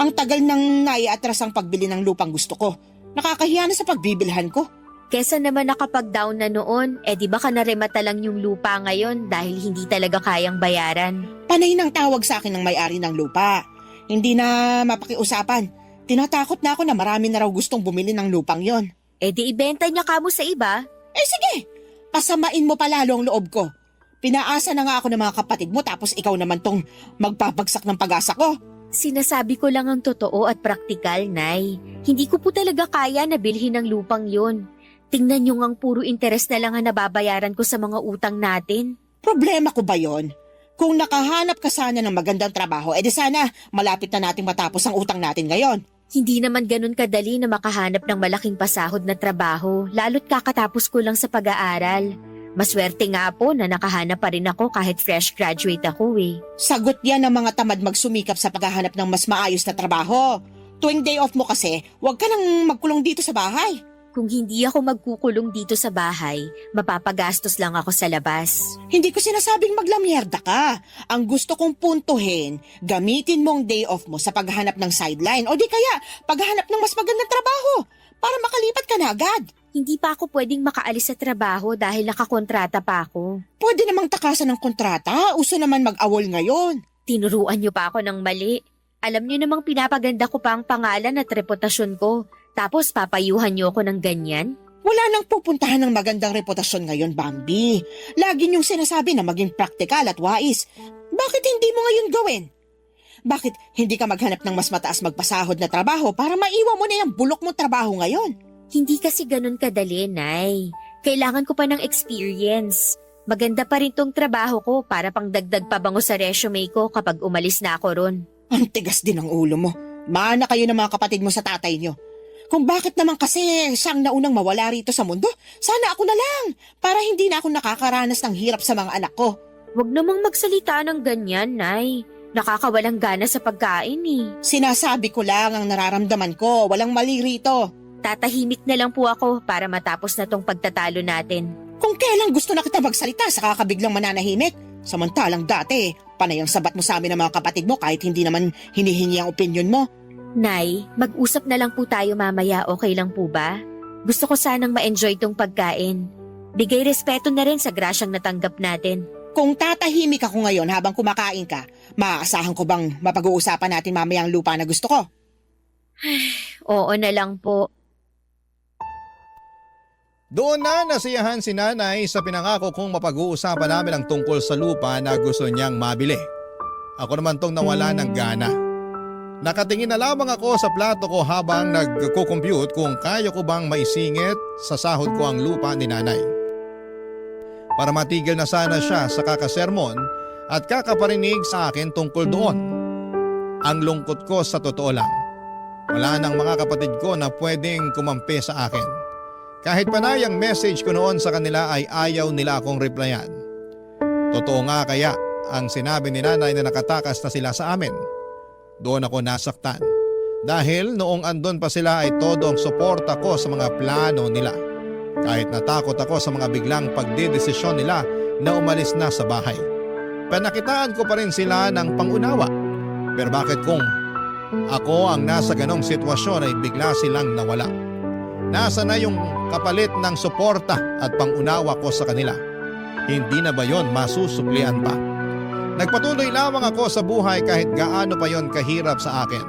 Ang tagal nang naiatras ang pagbili ng lupang gusto ko. Nakakahiya na sa pagbibilhan ko. Kesa naman nakapag-down na noon, di ba ka naremata lang yung lupa ngayon dahil hindi talaga kayang bayaran? Panay nang tawag sa akin ng may-ari ng lupa. Hindi na mapakiusapan. Tinatakot na ako na marami na raw gustong bumili ng lupang yon. Di ibenta niya kamo sa iba? Sige, pasamain mo pa lalo ang loob ko. Pinaasa na nga ako ng mga kapatid mo tapos ikaw naman tong magpapagsak ng pag-asa ko. Sinasabi ko lang ang totoo at praktikal, Nay. Hindi ko po talaga kaya na bilhin ang lupang yon. Tingnan nyo ngang puro interes na lang ang nababayaran ko sa mga utang natin. Problema ko ba yon? Kung nakahanap ka sana ng magandang trabaho, edi sana malapit na nating matapos ang utang natin ngayon. Hindi naman ganun kadali na makahanap ng malaking pasahod na trabaho, lalo't kakatapos ko lang sa pag-aaral. Maswerte nga po na nakahanap pa rin ako kahit fresh graduate ako eh. Sagot yan ng mga tamad magsumikap sa paghahanap ng mas maayos na trabaho. Tuwing day off mo kasi, huwag ka nang magkulong dito sa bahay. Kung hindi ako magkukulong dito sa bahay, mapapagastos lang ako sa labas. Hindi ko sinasabing maglamyerda ka. Ang gusto kong puntuhin, gamitin mo ang day off mo sa paghahanap ng sideline o di kaya paghahanap ng mas magandang trabaho para makalipat ka na agad. Hindi pa ako pwedeng makaalis sa trabaho dahil nakakontrata pa ako. Pwede namang takasan ng kontrata, uso naman mag-awol ngayon. Tinuruan niyo pa ako ng mali. Alam niyo namang pinapaganda ko pa ang pangalan at reputasyon ko. Tapos papayuhan niyo ako ng ganyan? Wala nang pupuntahan ng magandang reputasyon ngayon, Bambi. Lagi niyong sinasabi na maging praktikal at wais. Bakit hindi mo ngayon gawin? Bakit hindi ka maghanap ng mas mataas magpasahod na trabaho para maiwan mo na yung bulok mong trabaho ngayon? Hindi kasi ganun kadali, Nay. Kailangan ko pa ng experience. Maganda pa rin tong trabaho ko para pang dagdag pabango sa resume ko kapag umalis na ako ron. Ang tigas din ang ulo mo. Mana kayo ng mga kapatid mo sa tatay niyo. Kung bakit naman kasi siyang naunang mawala rito sa mundo, sana ako na lang para hindi na ako nakakaranas ng hirap sa mga anak ko. Huwag namang magsalita ng ganyan, Nay. Nakakawalang gana sa pagkain eh. Sinasabi ko lang ang nararamdaman ko, walang mali rito. Tatahimik na lang po ako para matapos na tong pagtatalo natin. Kung kailan gusto na kita magsalita, saka ka biglang mananahimik. Samantalang dati, panay ang sabat mo sa amin ng mga kapatid mo kahit hindi naman hinihingi ang opinyon mo. Nay, mag-usap na lang po tayo mamaya, okay lang po ba? Gusto ko sanang ma-enjoy tong pagkain. Bigay respeto na rin sa grasyang natanggap natin. Kung tatahimik ako ngayon habang kumakain ka, maaasahan ko bang mapag-uusapan natin mamaya ang lupa na gusto ko? Oo na lang po. Doon na nasiyahan si nanay sa pinangako kong mapag-uusapan namin ang tungkol sa lupa na gusto niyang mabili. Ako naman tong nawala ng gana. Nakatingin na lamang ako sa plato ko habang nagko-compute kung kaya ko bang maisingit sa sahod ko ang lupa ni nanay. Para matigil na sana siya sa kakasermon at kakaparinig sa akin tungkol doon. Ang lungkot ko sa totoo lang. Wala nang mga kapatid ko na pwedeng kumampi sa akin. Kahit panay ang message ko noon sa kanila ay ayaw nila akong replyan. Totoo nga kaya ang sinabi ni nanay na nakatakas na sila sa amin. Doon ako nasaktan. Dahil noong andon pa sila ay todo ang suporta ko sa mga plano nila. Kahit natakot ako sa mga biglang pagdedesisyon nila na umalis na sa bahay. Panakitaan ko pa rin sila ng pangunawa. Pero bakit kung ako ang nasa ganong sitwasyon ay bigla silang nawala? Nasa na yung kapalit ng suporta at pangunawa ko sa kanila? Hindi na ba yon masusuklian pa? Nagpatuloy lamang ako sa buhay kahit gaano pa yon kahirap sa akin.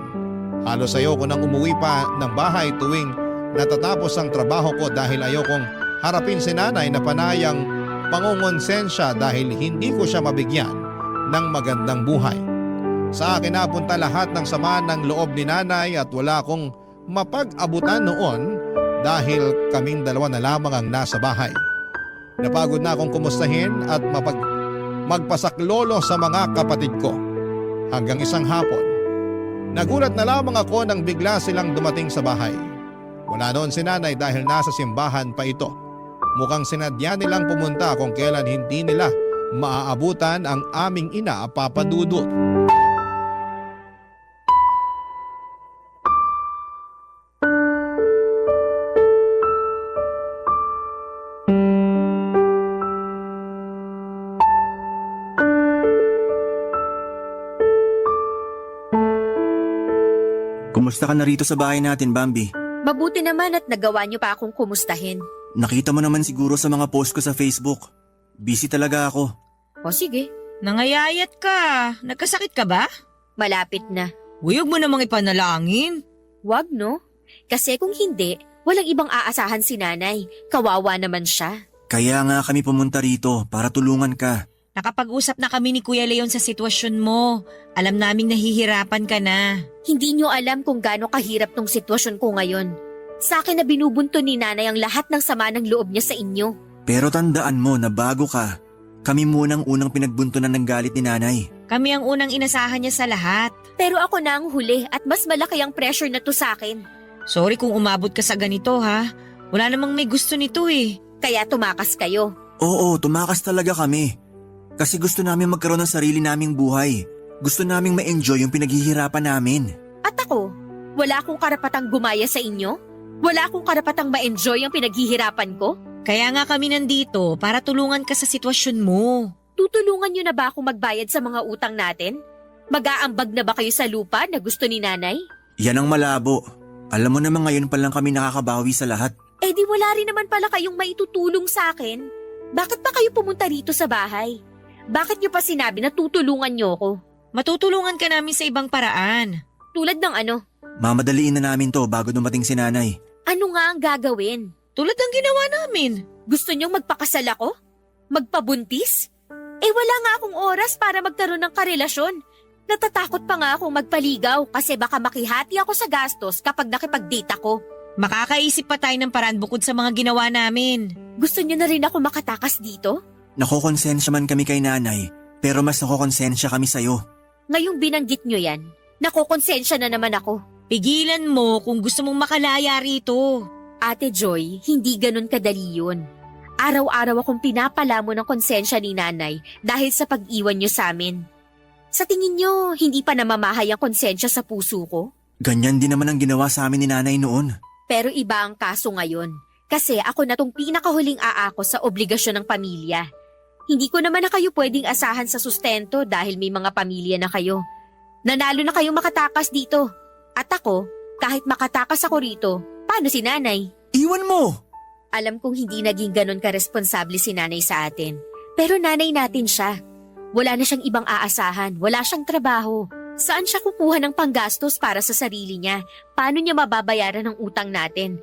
Halos ayoko nang umuwi pa ng bahay tuwing natatapos ang trabaho ko dahil ayokong harapin si nanay na panayang pangungonsensya dahil hindi ko siya mabigyan ng magandang buhay. Sa akin napunta lahat ng sama ng loob ni nanay at wala akong mapag-abutan noon dahil kaming dalawa na lamang ang nasa bahay. Napagod na akong kumustahin at magpasaklolo sa mga kapatid ko. Hanggang isang hapon, nagulat na lamang ako nang bigla silang dumating sa bahay. Wala noon si nanay dahil nasa simbahan pa ito. Mukhang sinadya nilang pumunta kung kailan hindi nila maaabutan ang aming ina, Papa Dudut. Kumusta ka na rito sa bahay natin, Bambi? Mabuti naman at nagawa niyo pa akong kumustahin. Nakita mo naman siguro sa mga post ko sa Facebook. Busy talaga ako. O sige, Nangayayat ka. Nagkasakit ka ba? malapit na. Huwag mo namang ipanalangin. Wag no? Kasi kung hindi, walang ibang aasahan si nanay. Kawawa naman siya. Kaya nga kami pumunta rito para tulungan ka. Nakapag-usap na kami ni Kuya Leon sa sitwasyon mo. Alam naming nahihirapan ka na. Hindi niyo alam kung gaano kahirap tong sitwasyon ko ngayon. Sa akin na binubunto ni nanay ang lahat ng sama ng loob niya sa inyo. Pero tandaan mo na bago ka, kami munang unang pinagbuntunan ng galit ni nanay. Kami ang unang inasahan niya sa lahat. Pero ako na ang huli at mas malaki ang pressure na to sa akin. Sorry kung umabot ka sa ganito ha. Wala namang may gusto nito eh. Kaya tumakas kayo. Oo, tumakas talaga kami. Kasi gusto namin magkaroon ng sarili naming buhay. Gusto naming ma-enjoy yung pinaghihirapan namin. At ako, wala akong karapatang gumaya sa inyo? Wala akong karapatang ma-enjoy ang pinaghihirapan ko? Kaya nga kami nandito para tulungan ka sa sitwasyon mo. Tutulungan niyo na ba akong magbayad sa mga utang natin? Mag-aambag na ba kayo sa lupa na gusto ni nanay? Yan ang malabo. Alam mo naman ngayon pa lang kami nakakabawi sa lahat. Eh di wala rin naman pala kayong maitutulong sa akin. Bakit pa kayo pumunta rito sa bahay? Bakit niyo pa sinabi na tutulungan niyo ako? Matutulungan ka namin sa ibang paraan. Tulad ng ano? Mamadaliin na namin to bago dumating si nanay. Ano nga ang gagawin? Tulad ng ginawa namin. Gusto niyong magpakasal ako? Magpabuntis? Eh wala nga akong oras para magkaroon ng karelasyon. Natatakot pa nga akong magpaligaw kasi baka makihati ako sa gastos kapag nakipag-date ako. Makakaisip pa tayo ng paraan bukod sa mga ginawa namin. Gusto niyo na rin ako makatakas dito? Nakokonsensya man kami kay nanay, pero mas nakokonsensya kami sa'yo. Ngayong binanggit niyo yan, nakokonsensya na naman ako. Pigilan mo kung gusto mong makalaya rito. Ate Joy, hindi ganun kadali yun. Araw-araw akong pinapalamo ng konsensya ni nanay dahil sa pag-iwan niyo sa amin. Sa tingin niyo, hindi pa namamahay ang konsensya sa puso ko? Ganyan din naman ang ginawa sa amin ni nanay noon. Pero iba ang kaso ngayon. Kasi ako na tong pinakahuling aako sa obligasyon ng pamilya. Hindi ko naman na kayo pwedeng asahan sa sustento dahil may mga pamilya na kayo. Nanalo na kayong makatakas dito. At ako, kahit makatakas ako rito, paano si nanay? Iwan mo! Alam kong hindi naging ganon ka-responsable si nanay sa atin. Pero nanay natin siya. Wala na siyang ibang aasahan, wala siyang trabaho. Saan siya kukuha ng panggastos para sa sarili niya? Paano niya mababayaran ang utang natin?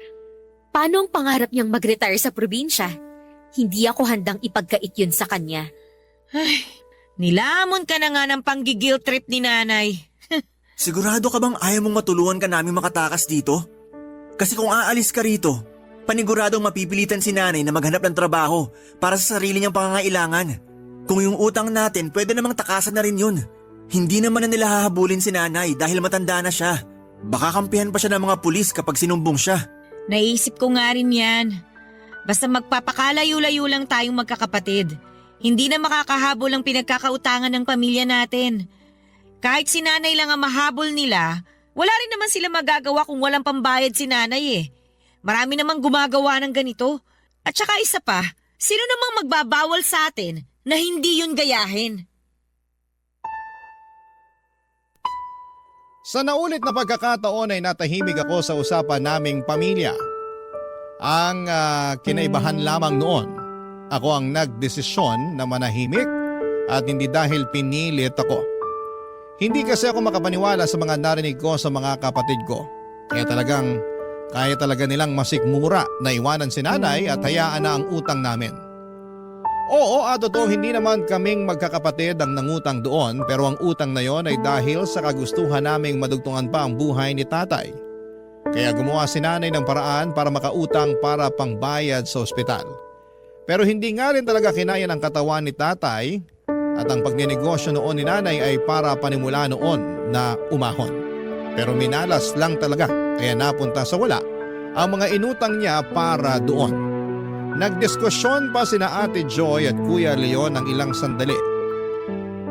Paano ang pangarap niyang mag-retire sa probinsya? Hindi ako handang ipagkait yun sa kanya. Nilamon ka na nga ng panggigil trip ni nanay. Sigurado ka bang ayaw mong matulungan ka namin makatakas dito? Kasi kung aalis ka rito, paniguradong mapipilitan si nanay na maghanap ng trabaho para sa sarili niyang pangangailangan. Kung yung utang natin, pwede namang takasan na rin yun. Hindi naman na nila hahabulin si nanay dahil matanda na siya. Baka kampihan pa siya ng mga pulis kapag sinumbong siya. Naisip ko nga rin yan. Basta magpapakalayo-layo lang tayong magkakapatid. Hindi na makakahabol ang pinagkakautangan ng pamilya natin. Kahit si nanay lang ang mahabol nila, wala rin naman sila magagawa kung walang pambayad si nanay eh. Marami namang gumagawa ng ganito. At saka isa pa, sino namang magbabawal sa atin na hindi yun gayahin? Sa naulit na pagkakataon ay natahimik ako sa usapan naming pamilya. Ang kinaibahan lamang noon, ako ang nagdesisyon na manahimik at hindi dahil pinilit ako. Hindi kasi ako makapaniwala sa mga narinig ko sa mga kapatid ko. Kaya talaga nilang masikmura na iwanan si nanay at hayaan na ang utang namin. Oo, totoo hindi naman kaming magkakapatid ang nangutang doon pero ang utang na yon ay dahil sa kagustuhan naming madugtungan pa ang buhay ni tatay. Kaya gumawa si nanay ng paraan para makautang para pangbayad sa ospital. Pero hindi nga rin talaga kinaya ng katawan ni tatay at ang pagninegosyo noon ni nanay ay para panimula noon na umahon. Pero minalas lang talaga kaya napunta sa wala ang mga inutang niya para doon. Nagdiskusyon pa sina Ate Joy at Kuya Leon ng ilang sandali.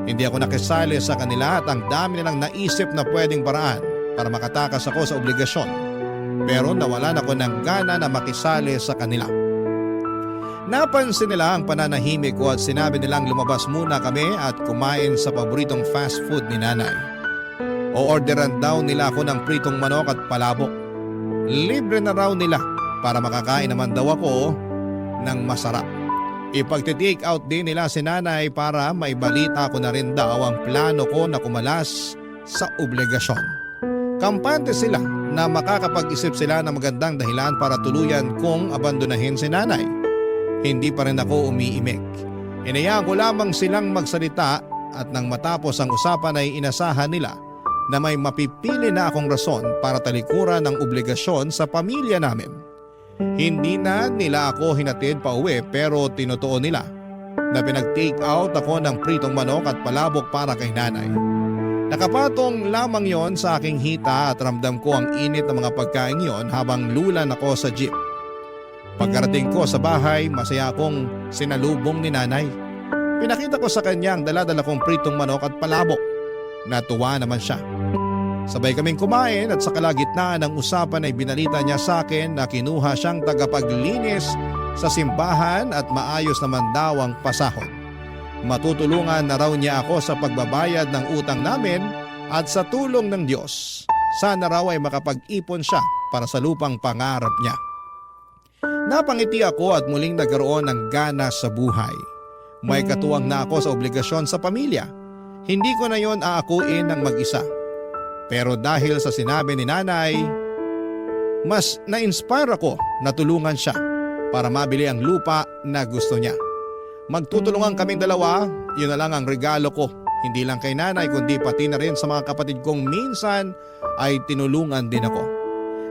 Hindi ako nakisali sa kanila at ang dami nilang naisip na pwedeng paraan para makatakas ako sa obligasyon. Pero nawalan ako ng gana na makisali sa kanila. Napansin nila ang pananahimik ko at sinabi nilang lumabas muna kami at kumain sa paboritong fast food ni nanay. O-orderan daw nila ako ng pritong manok at palabok. Libre na raw nila para makakain naman daw ako ng masarap. Ipagti-take out din nila si nanay para maibalita ko na rin daw ang plano ko na kumalas sa obligasyon. Kampante sila na makakapag-isip sila ng magandang dahilan para tuluyan kong abandonahin si nanay. Hindi pa rin ako umiimik. Inayaan ko lamang silang magsalita at nang matapos ang usapan ay inasahan nila na may mapipili na akong rason para talikuran ng obligasyon sa pamilya namin. Hindi na nila ako hinatid pa uwi pero tinutuon nila na pinag-take out ako ng pritong manok at palabok para kay nanay. Nakapatong lamang yon sa aking hita at ramdam ko ang init ng mga pagkain yon habang lulan ako sa jeep. Pagkarating ko sa bahay, masaya akong sinalubong ni nanay. Pinakita ko sa kanya ang dala-dala kong pritong manok at palabok. Natuwa naman siya. Sabay kaming kumain at sa kalagitnaan ng usapan ay binalita niya sa akin na kinuha siyang tagapaglinis sa simbahan at maayos naman daw ang pasahod. Matutulungan na raw niya ako sa pagbabayad ng utang namin at sa tulong ng Diyos, sana raw ay makapag-ipon siya para sa lupang pangarap niya. Napangiti ako at muling nagkaroon ng gana sa buhay. May katuwang na ako sa obligasyon sa pamilya. Hindi ko na yon aakuin ng mag-isa. Pero dahil sa sinabi ni nanay, mas na-inspire ako na tulungan siya para mabili ang lupa na gusto niya. Magtutulungan kaming dalawa, yun na lang ang regalo ko. Hindi lang kay nanay kundi pati na rin sa mga kapatid kong minsan ay tinulungan din ako.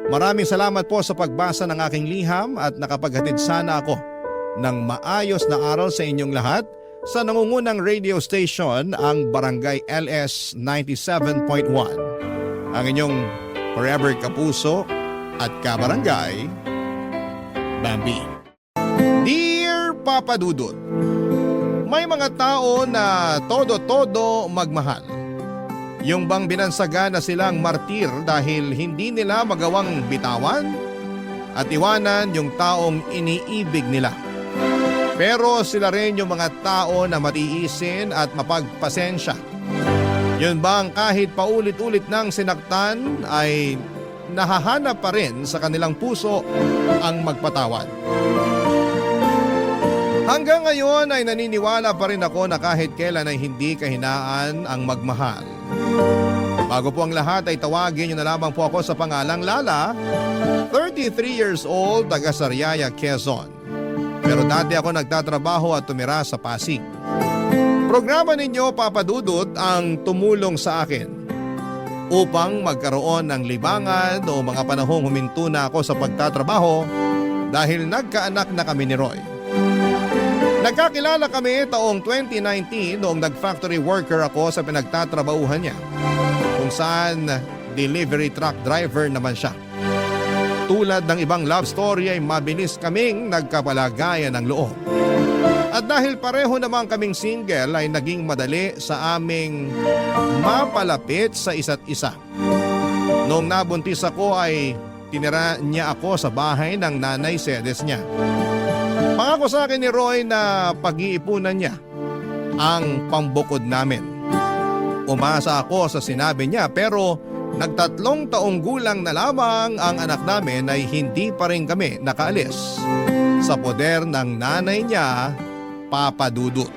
Maraming salamat po sa pagbasa ng aking liham at nakapaghatid sana ako ng maayos na aral sa inyong lahat sa nangungunang radio station ang Barangay LS 97.1. Ang inyong forever kapuso at kabarangay, Bambi. Dear Papa Dudut, may mga tao na todo-todo magmahal. Yung bang binansaga na silang martir dahil hindi nila magawang bitawan at iwanan yung taong iniibig nila. Pero sila rin yung mga tao na matiisin at mapagpasensya. Yun bang kahit paulit-ulit nang sinaktan ay nahahanap pa rin sa kanilang puso ang magpatawad. Hanggang ngayon ay naniniwala pa rin ako na kahit kailan ay hindi kahinaan ang magmahal. Bago po ang lahat ay tawagin niyo na lamang po ako sa pangalang Lala, 33 years old, taga Sariaya, Quezon. Pero dati ako nagtatrabaho at tumira sa Pasig. Programa ninyo, Papa Dudut, ang tumulong sa akin upang magkaroon ng libangan o mga panahong huminto na ako sa pagtatrabaho dahil nagkaanak na kami ni Roy. Nagkakilala kami taong 2019 noong nag-factory worker ako sa pinagtatrabahuhan niya, kung saan delivery truck driver naman siya. Tulad ng ibang love story ay mabilis kaming nagkapalagayan ng loob. At dahil pareho naman kaming single ay naging madali sa aming mapalapit sa isa't isa. Noong nabuntis ako ay tinira niya ako sa bahay ng nanay sedes niya. Pangako sa akin ni Roy na pag-iipunan niya ang pambukod namin. Umasa ako sa sinabi niya pero nagtatlong taong gulang na lamang ang anak namin ay hindi pa rin kami nakaalis sa poder ng nanay niya, Papa Dudut.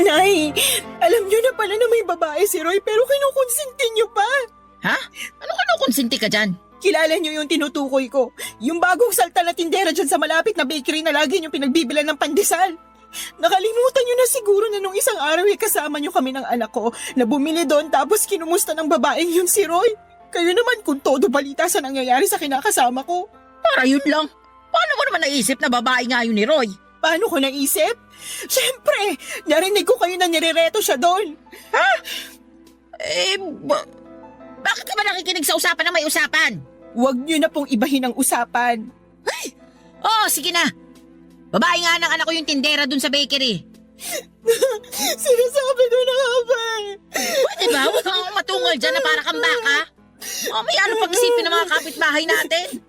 Nay, alam niyo na pala na may babae si Roy pero kinukonsinti niyo pa. Ha? Ano ka konsinti ka dyan? Kilala niyo yung tinutukoy ko. Yung bagong salta na tindera dyan sa malapit na bakery na lagi niyo pinagbibilan ng pandesal. Nakalimutan niyo na siguro na nung isang araw ay kasama niyo kami ng anak ko na bumili doon tapos kinumusta ng babaeng yun si Roy. Kayo naman kung todo balita sa nangyayari sa kinakasama ko. Para yun lang. Paano mo naman naisip na babae nga yun ni Roy? Paano ko naisip? Siyempre, narinig ko kayo na nirereto siya doon. Bakit ka ba nakikinig sa usapan na may usapan? Huwag niyo na pong ibahin ang usapan. Oo, sige na. Babae nga ng anak ko yung tindera dun sa bakery. Sinasabi ko na nga ba? Pwede ba? Huwag kang matungal dyan na para kang baka. May ano pag-isipin ng mga kapitbahay natin?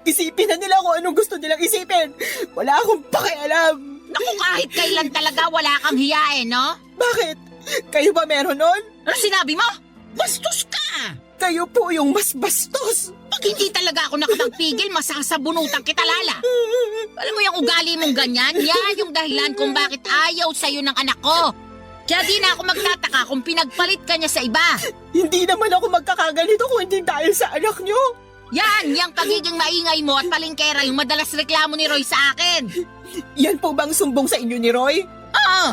Isipin na nila kung anong gusto nilang isipin. Wala akong pakialam. Naku, kahit kailan talaga wala kang hiyain, no? Bakit? Kayo ba meron nun? Ano sinabi mo? Bastos ka! Kayo po yung mas bastos. Pag hindi talaga ako nakapagpigil, masasabunutan kita, Lala. Alam mo yung ugali mong ganyan? Yan yung dahilan kung bakit ayaw sa'yo ng anak ko. Kaya di na ako magtataka kung pinagpalit ka niya sa iba. Hindi naman ako magkakaganito kung hindi dahil sa anak nyo. Yan, yung pagiging maingay mo at palingkera yung madalas reklamo ni Roy sa akin. Yan po bang sumbong sa inyo ni Roy? Oo,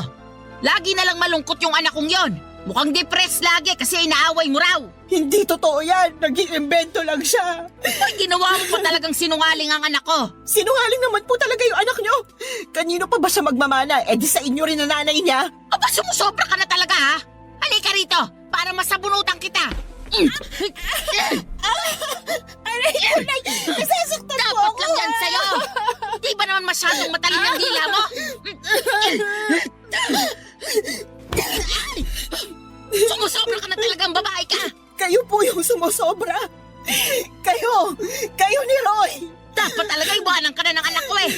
lagi na lang malungkot yung anak kong yon. Mukhang depressed lagi kasi inaaway mo raw. Hindi totoo yan. Nag-iimbento lang siya. Ay, ginawa mo pa talagang sinungaling ang anak ko. Sinungaling naman po talaga yung anak nyo. Kanino pa ba siya magmamana? Eh di sa inyo rin na nanay niya. Aba, sumusobra ka na talaga ha? Halika rito para masabunutan kita. Aray, nasasaktan po Dapat ako. lang yan sa'yo. Di ba naman masyadong matalin ang dila mo? Sumusobra ka na talagang babae ka. Kayo po yung sumusobra. Kayo ni Roy. Dapat talaga iwanan ka na ng anak ko eh.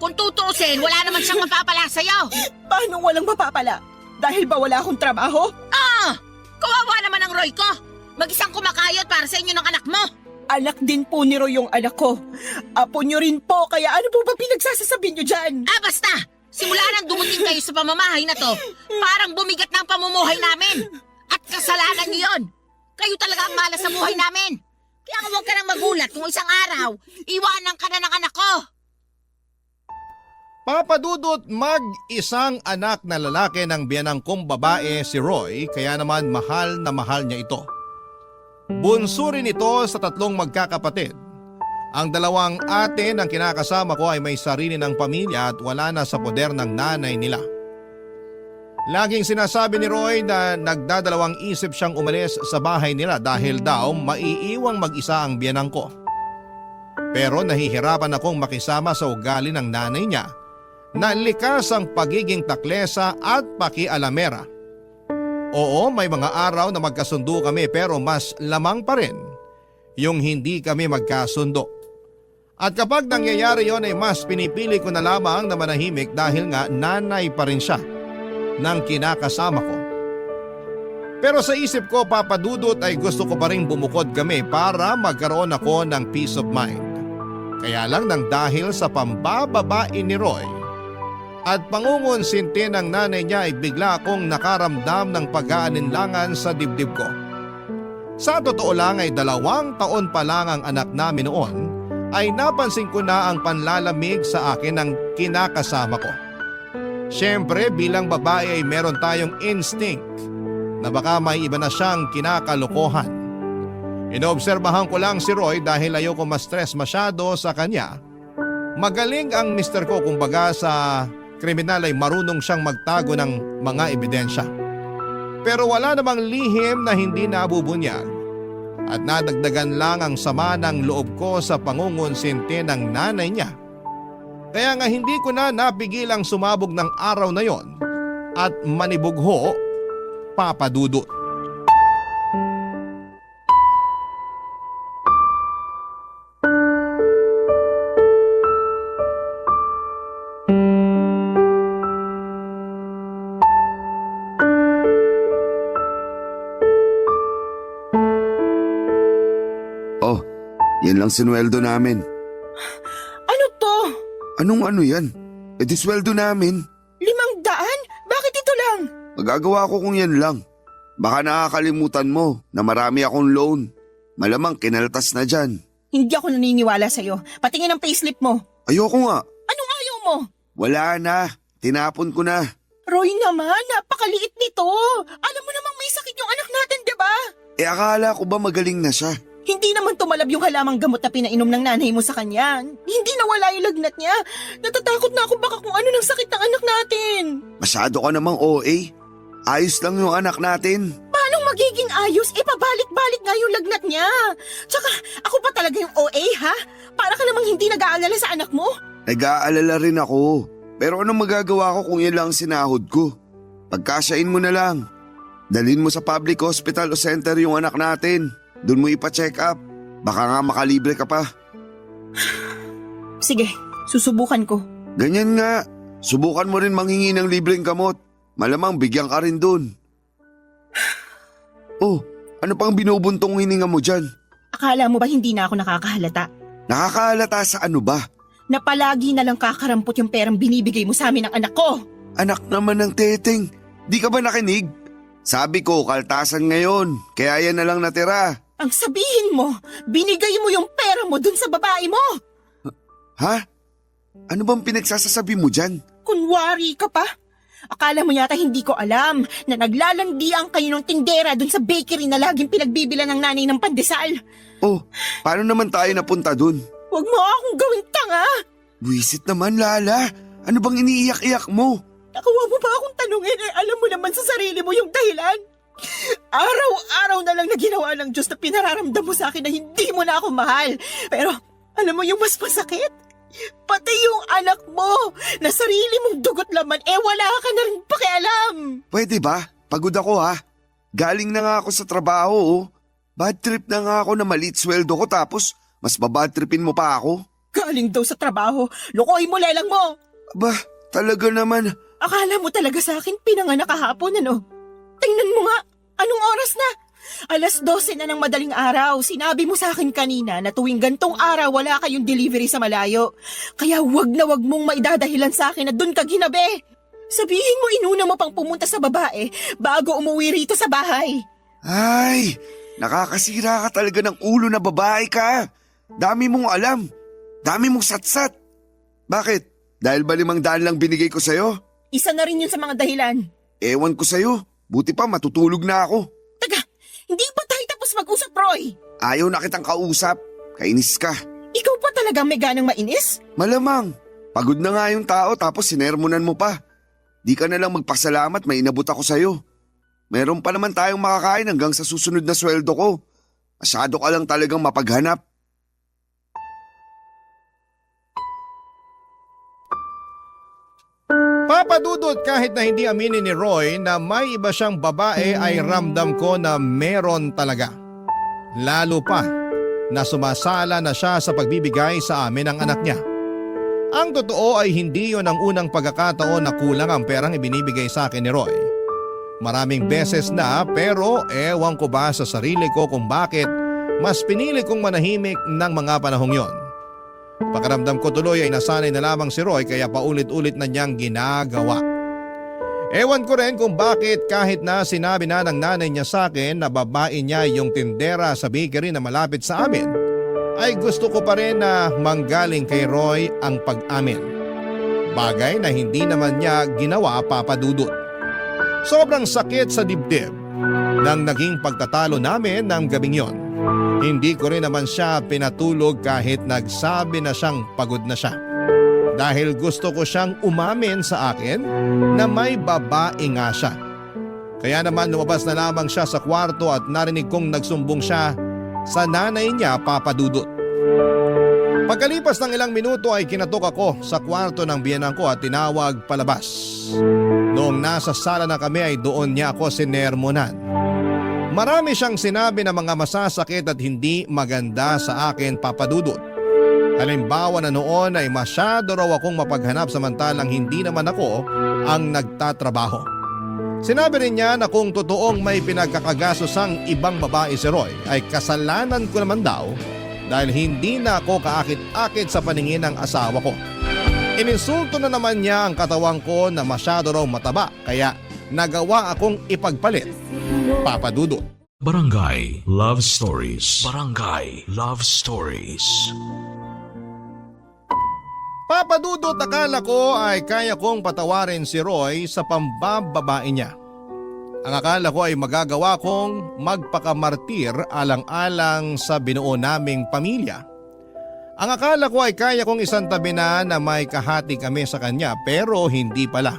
Kung tutuusin, wala naman siyang mapapala sa'yo. Paano walang mapapala? Dahil ba wala akong trabaho? Kawawa naman ang Roy ko. Mag-isang kumakayot para sa inyo ng anak mo. Anak din po ni Roy yung anak ko. Apo nyo rin po, kaya ano po ba pinagsasasabi nyo dyan? Basta! Simula nang dumating kayo sa pamamahay na to, parang bumigat na ang pamumuhay namin. At kasalanan niyo yun. Kayo talaga ang malas sa buhay namin. Kaya huwag ka nang magulat kung isang araw, iwanan ka na ng anak ko. Papa Dudut, mag-isang anak na lalaki ng biyanang kong babae si Roy, kaya naman mahal na mahal niya ito. Bunso rin ito sa tatlong magkakapatid. Ang dalawang ate ng kinakasama ko ay may sarili ng pamilya at wala na sa poder ng nanay nila. Laging sinasabi ni Roy na nagdadalawang isip siyang umalis sa bahay nila dahil daw maiiwang mag-isa ang biyanang ko. Pero nahihirapan akong makisama sa ugali ng nanay niya na likas ang pagiging taklesa at pakialamera. Oo, may mga araw na magkasundo kami pero mas lamang pa rin yung hindi kami magkasundo. At kapag nangyayari yon ay mas pinipili ko na lamang na manahimik dahil nga nanay pa rin siya ng kinakasama ko. Pero sa isip ko, Papa Dudut, ay gusto ko pa rin bumukod kami para magkaroon ako ng peace of mind. Kaya lang nang dahil sa pambababae ni Roy at pangungonsinti ng nanay niya ay bigla akong nakaramdam ng pag-aalinlangan sa dibdib ko. Sa totoo lang ay 2 taon pa lang ang anak namin noon ay napansin ko na ang panlalamig sa akin ng kinakasama ko. Siyempre bilang babae ay meron tayong instinct na baka may iba na siyang kinakalokohan. Inoobserbahan ko lang si Roy dahil ayoko ma-stress masyado sa kanya. Magaling ang mister ko, kumbaga sa kriminal ay marunong siyang magtago ng mga ebidensya. Pero wala namang lihim na hindi nabubunyag at nadagdagan lang ang sama ng loob ko sa pangungonsinti ng nanay niya. Kaya nga hindi ko na napigilang sumabog ng araw na yon at manibugho, Papa Dudut. Oh, yan lang sinweldo namin. Ano to? Anong ano yan? E di sweldo namin. 500? Bakit ito lang? Magagawa ko kung yan lang. Baka nakakalimutan mo na marami akong loan. Malamang kinaltas na dyan. Hindi ako naniniwala sa'yo. Patingin ang payslip mo. Ayoko nga. Anong ayaw mo? Wala na. Tinapon ko na. Roy naman, napakaliit nito. Alam mo namang may sakit yung anak natin, di ba? Akala ko ba magaling na siya? Hindi naman tumalab yung halamang gamot na pinainom ng nanay mo sa kanya. Hindi nawala yung lagnat niya. Natatakot na ako baka kung ano ng sakit ng anak natin. Masyado ka namang OA. Ayos lang yung anak natin. Paano magiging ayos? Pabalik-balik nga yung lagnat niya. Tsaka ako pa talaga yung OA, ha? Para ka namang hindi nag-aalala sa anak mo? Nag-aalala rin ako. Pero anong magagawa ko kung yan lang ang sinahod ko? Pagkasyain mo na lang. Dalhin mo sa public hospital o center yung anak natin. Doon mo ipa-check up. Baka nga makalibre ka pa. Sige, susubukan ko. Ganyan nga. Subukan mo rin manghingi ng libreng gamot. Malamang bigyan ka rin doon. Oh, ano pang binubuntong hininga mo dyan? Akala mo ba hindi na ako nakakahalata? Nakakahalata sa ano ba? Na palagi na lang kakarampot yung perang binibigay mo sa amin ng anak ko. Anak naman ng teteng. Di ka ba nakinig? Sabi ko, kaltasan ngayon. Kaya yan na lang natira. Ang sabihin mo, binigay mo yung pera mo dun sa babae mo. Ha? Ano bang pinagsasasabi mo dyan? Kunwari ka pa. Akala mo yata hindi ko alam na naglalandian kayo ng tindera dun sa bakery na laging pinagbibilan ng nanay ng pandesal. Oh, paano naman tayo napunta dun? Huwag mo akong gawing tanga. Buwisit naman, Lala. Ano bang iniiyak-iyak mo? Nakuha mo ba akong tanungin alam mo naman sa sarili mo yung dahilan? Araw-araw na lang na ginawa ng Diyos na pinararamdam mo sa akin na hindi mo na ako mahal. Pero alam mo yung mas masakit? Pati yung anak mo na sarili mong dugot laman wala ka na rin pakialam. Pwede ba? Pagod ako ha. Galing na nga ako sa trabaho oh. Bad trip na nga ako na maliit sweldo ko tapos mas babad tripin mo pa ako. Galing daw sa trabaho, lukoy mo lelang mo. Aba, talaga naman. Akala mo talaga sa akin pinanganak kahapon ano? Tingnan mo nga, anong oras na? 12:00 na ng madaling araw. Sinabi mo sa akin kanina na tuwing gantong araw wala kayong delivery sa malayo. Kaya wag na wag mong maidadahilan sa akin na dun ka ginabi. Sabihin mo inuna mo pang pumunta sa babae bago umuwi rito sa bahay. Ay, nakakasira ka talaga ng ulo na babae ka. Dami mong alam. Dami mong satsat. Bakit? Dahil ba 500 lang binigay ko sa'yo? Isa na rin yun sa mga dahilan. Ewan ko sa'yo. Buti pa matutulog na ako. Taga, hindi pa tayo tapos mag-usap, Roy? Ayaw na kitang kausap. Kainis ka. Ikaw pa talaga may ganang mainis? Malamang. Pagod na nga yung tao tapos sinermonan mo pa. Di ka na lang magpasalamat, may inabot ako sa'yo. Meron pa naman tayong makakain hanggang sa susunod na sweldo ko. Masyado ka lang talagang mapaghanap. Papa Dudut, kahit na hindi aminin ni Roy na may iba siyang babae ay ramdam ko na meron talaga. Lalo pa na sumasala na siya sa pagbibigay sa amin ng anak niya. Ang totoo ay hindi yon ang unang pagkakataon na kulang ang perang ibinibigay sa akin ni Roy. Maraming beses na pero ewan ko ba sa sarili ko kung bakit mas pinili kong manahimik ng mga panahong yon. Pakiramdam ko tuloy ay nasanay na lamang si Roy kaya paulit-ulit na niyang ginagawa. Ewan ko rin kung bakit kahit na sinabi na ng nanay niya sa akin na babae niya yung tindera sa bakery na malapit sa amin, ay gusto ko pa rin na manggaling kay Roy ang pag-amin. Bagay na hindi naman niya ginawa, Papa Dudut. Sobrang sakit sa dibdib nang naging pagtatalo namin ng gabing yon. Hindi ko rin naman siya pinatulog kahit nagsabi na siyang pagod na siya. Dahil gusto ko siyang umamin sa akin na may babae nga siya. Kaya naman lumabas na lamang siya sa kwarto at narinig kong nagsumbong siya sa nanay niya, Papa Dudut. Pagkalipas ng ilang minuto ay kinatok ako sa kwarto ng biyenan ko at tinawag palabas. Noong nasa sala na kami ay doon niya ako sinermonan. Marami siyang sinabi na mga masasakit at hindi maganda sa akin, Papa Dudut. Halimbawa na noon ay masyado raw akong mapaghanap samantalang hindi naman ako ang nagtatrabaho. Sinabi rin niya na kung totoong may pinagkakagasosang ibang babae si Roy ay kasalanan ko naman daw dahil hindi na ako kaakit-akit sa paningin ng asawa ko. Ininsulto na naman niya ang katawang ko na masyado raw mataba kaya nagawa akong ipagpalit, Papa Dudut. Barangay Love Stories. Barangay Love Stories. Papa Dudut, akala ko ay kaya kong patawarin si Roy sa pambababae niya. Ang akala ko ay magagawa kong magpakamartir alang-alang sa binuo naming pamilya. Ang akala ko ay kaya kong isantabi na may kahati kami sa kanya pero hindi pala.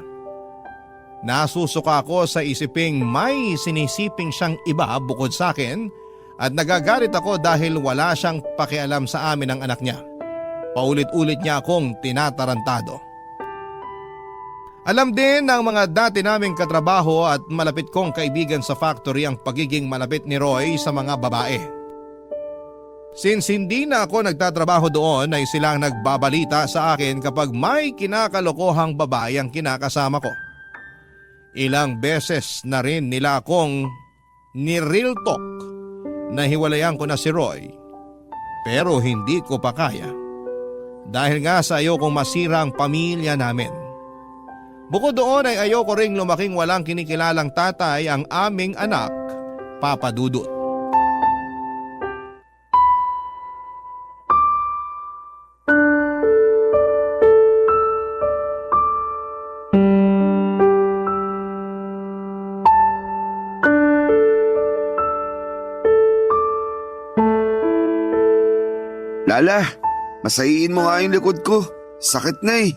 Nasusuka ako sa isiping may sinisiping siyang iba bukod sa akin at nagagalit ako dahil wala siyang pakialam sa amin ng anak niya. Paulit-ulit niya akong tinatarantado. Alam din ng mga dati naming katrabaho at malapit kong kaibigan sa factory ang pagiging malapit ni Roy sa mga babae. Since hindi na ako nagtatrabaho doon ay silang nagbabalita sa akin kapag may kinakalokohang babae ang kinakasama ko. Ilang beses na rin nila akong ni-real talk na hiwalayan ko na si Roy pero hindi ko pa kaya. Dahil nga sa ayokong masira ang pamilya namin. Bukod doon ay ayoko ring lumaking walang kinikilalang tatay ang aming anak, Papa Dudut. Lala, masayiin mo nga yung likod ko. Sakit na eh.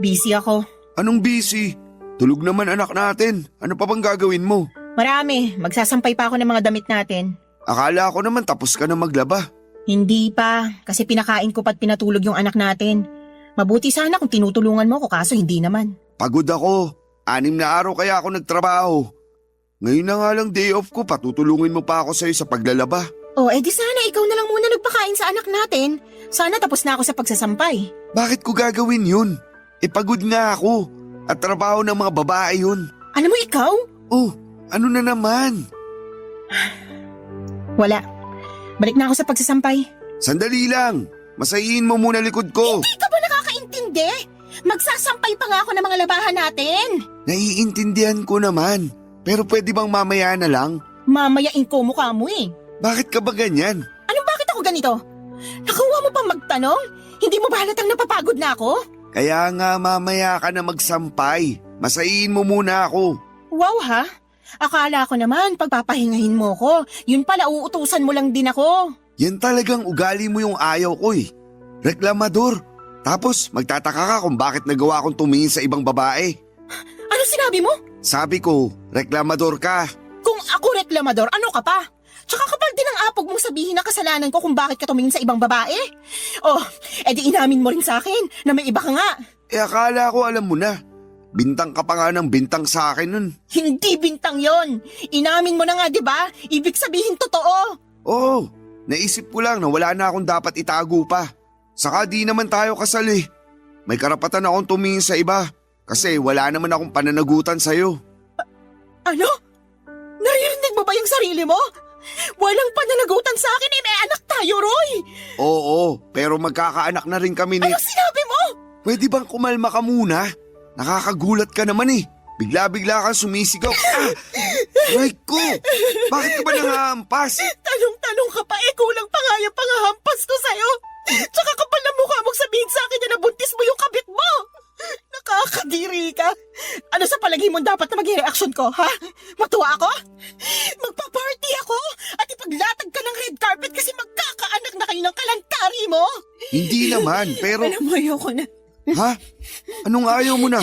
Busy ako. Anong busy? Tulog naman anak natin. Ano pa bang gagawin mo? Marami. Magsasampay pa ako ng mga damit natin. Akala ko naman tapos ka na maglaba. Hindi pa. Kasi pinakain ko pa't pinatulog yung anak natin. Mabuti sana kung tinutulungan mo ko kaso hindi naman. Pagod ako. 6 na araw kaya ako nagtrabaho. Ngayon na nga lang day off ko, patutulungin mo pa ako sa'yo sa paglalaba. Oh, edi sana ikaw na lang muna nagpakain sa anak natin. Sana tapos na ako sa pagsasampay. Bakit ko gagawin yun? Pagod nga ako. At trabaho ng mga babae yun. Alam mo ikaw? Oh, ano na naman? Wala. Balik na ako sa pagsasampay. Sandali lang. Masayiin mo muna likod ko. Hindi ka ba nakakaintindi? Magsasampay pa nga ako ng mga labahan natin. Naiintindihan ko naman. Pero pwede bang mamaya na lang? Mamayain ko mukha mo eh. Bakit ka ba ganyan? Anong bakit ako ganito? Nakuha mo pang magtanong? Hindi mo ba halatang napapagod na ako? Kaya nga mamaya ka na magsampay. Masayiin mo muna ako. Wow ha? Akala ko naman pagpapahingahin mo ko. Yun pala uutusan mo lang din ako. Yan talagang ugali mo yung ayaw ko eh. Reklamador. Tapos magtataka ka kung bakit nagawa kong tumingin sa ibang babae. Ano sinabi mo? Sabi ko, reklamador ka. Kung ako reklamador, ano ka pa? Tsaka kapal din ang apog mong sabihin na kasalanan ko kung bakit ka tumingin sa ibang babae. Oh, edi inamin mo rin sa akin na may iba ka nga. Akala ko alam mo na. Bintang ka pa nga ng bintang sa akin nun. Hindi bintang yon. Inamin mo na nga, di ba? Ibig sabihin totoo. Oo, naisip ko lang na wala na akong dapat itago pa. Saka di naman tayo kasal eh. May karapatan akong tumingin sa iba kasi wala naman akong pananagutan sa'yo. Ano? Naririnig mo ba yung sarili mo? Walang pananagutan sa akin eh, may anak tayo, Roy! Oo, pero magkakaanak na rin kami ni... Ano sinabi mo? Pwede bang kumalma ka muna? Nakakagulat ka naman eh. Bigla-bigla kang sumisigaw. Aray ko! Bakit ka ba nangahampas? Tanong-tanong ka pa, kulang pa nga yung pangahampas ko sa'yo. Tsaka kapal na mukha mong sabihin sa akin na nabuntis mo yung kabit mo. Nakakadiri ka. Ano sa palagi mo dapat na maging reaksyon ko, ha? Matuwa ako? Magpa-party ako at ipaglatag ka ng red carpet kasi magkakaanak na kayo ng kalantari mo? Hindi naman, pero... Alam mo, ayoko na. Ha? Anong ayaw mo na?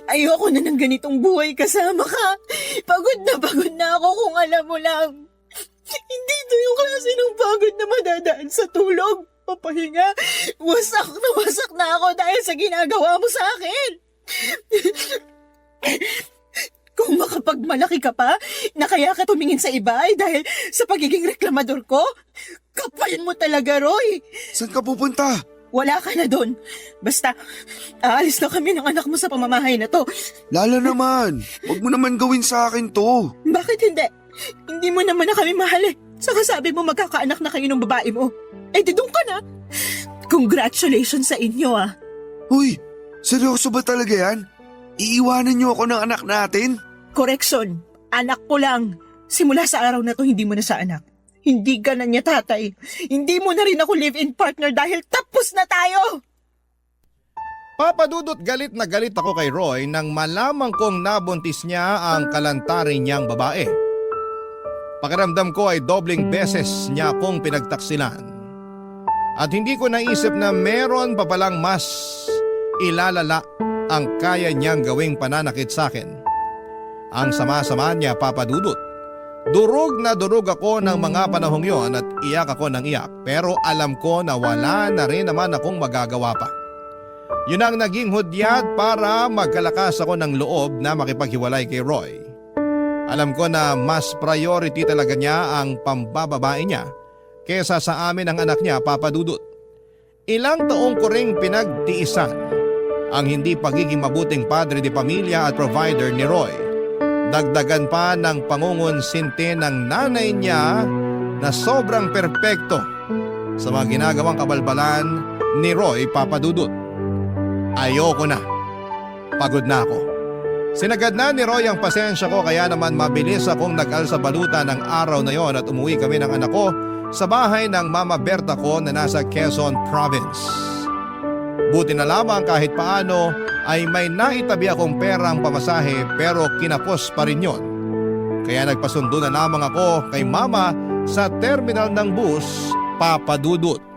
Ayoko na ng ganitong buhay kasama ka. Pagod na ako kung alam mo lang. Hindi ito yung klase ng pagod na madadaan sa tulog. Papahinga, wasak na ako dahil sa ginagawa mo sa akin. Kung makapagmalaki ka pa, na kaya ka tumingin sa iba ay dahil sa pagiging reklamador ko, kapal mo talaga, Roy. Saan ka pupunta? Wala ka na doon. Basta, aalis na kami ng anak mo sa pamamahay na to. Lala naman, huwag mo naman gawin sa akin to. Bakit hindi? Hindi mo naman na kami mahal eh. Saka sabi mo magkakaanak na kayo ng babae mo. Eh di doon ka na. Congratulations sa inyo ah. Uy, seryoso ba talaga yan? Iiwanan niyo ako ng anak natin? Correction, anak ko lang. Simula sa araw na to hindi mo na sa anak. Hindi ka na niya tatay. Hindi mo na rin ako live-in partner dahil tapos na tayo. Papadudot galit na galit ako kay Roy nang malamang kong nabuntis niya ang kalantari niyang babae. Pakiramdam ko ay dobling beses niya akong pinagtaksilan. At hindi ko naisip na meron pa palang mas ilalala ang kaya niyang gawing pananakit sa akin. Ang sama-sama niya, Papadudot. Durog na durog ako ng mga panahong yon at iyak ako ng iyak, pero alam ko na wala na rin naman akong magagawa pa. Yun ang naging hudyat para magkalakas ako ng loob na makipaghiwalay kay Roy. Alam ko na mas priority talaga niya ang pambababae niya kesa sa amin ang anak niya, Papadudot. Ilang taong ko ring pinagtiisan ang hindi pagiging mabuting padre de pamilya at provider ni Roy. Dagdagan pa ng pangungonsinti ng nanay niya na sobrang perpekto sa mga ginagawang kabalbalan ni Roy, Papadudot. Ayoko na. Pagod na ako. Sinagad na ni Roy ang pasensya ko kaya naman mabilis akong nag-alsa baluta ng araw na yon at umuwi kami ng anak ko sa bahay ng Mama Berta ko na nasa Quezon Province. Buti na lamang kahit paano ay may naitabi akong perang pamasahe pero kinapos pa rin yon. Kaya nagpasundo na lamang ako kay Mama sa terminal ng bus, Papadudot.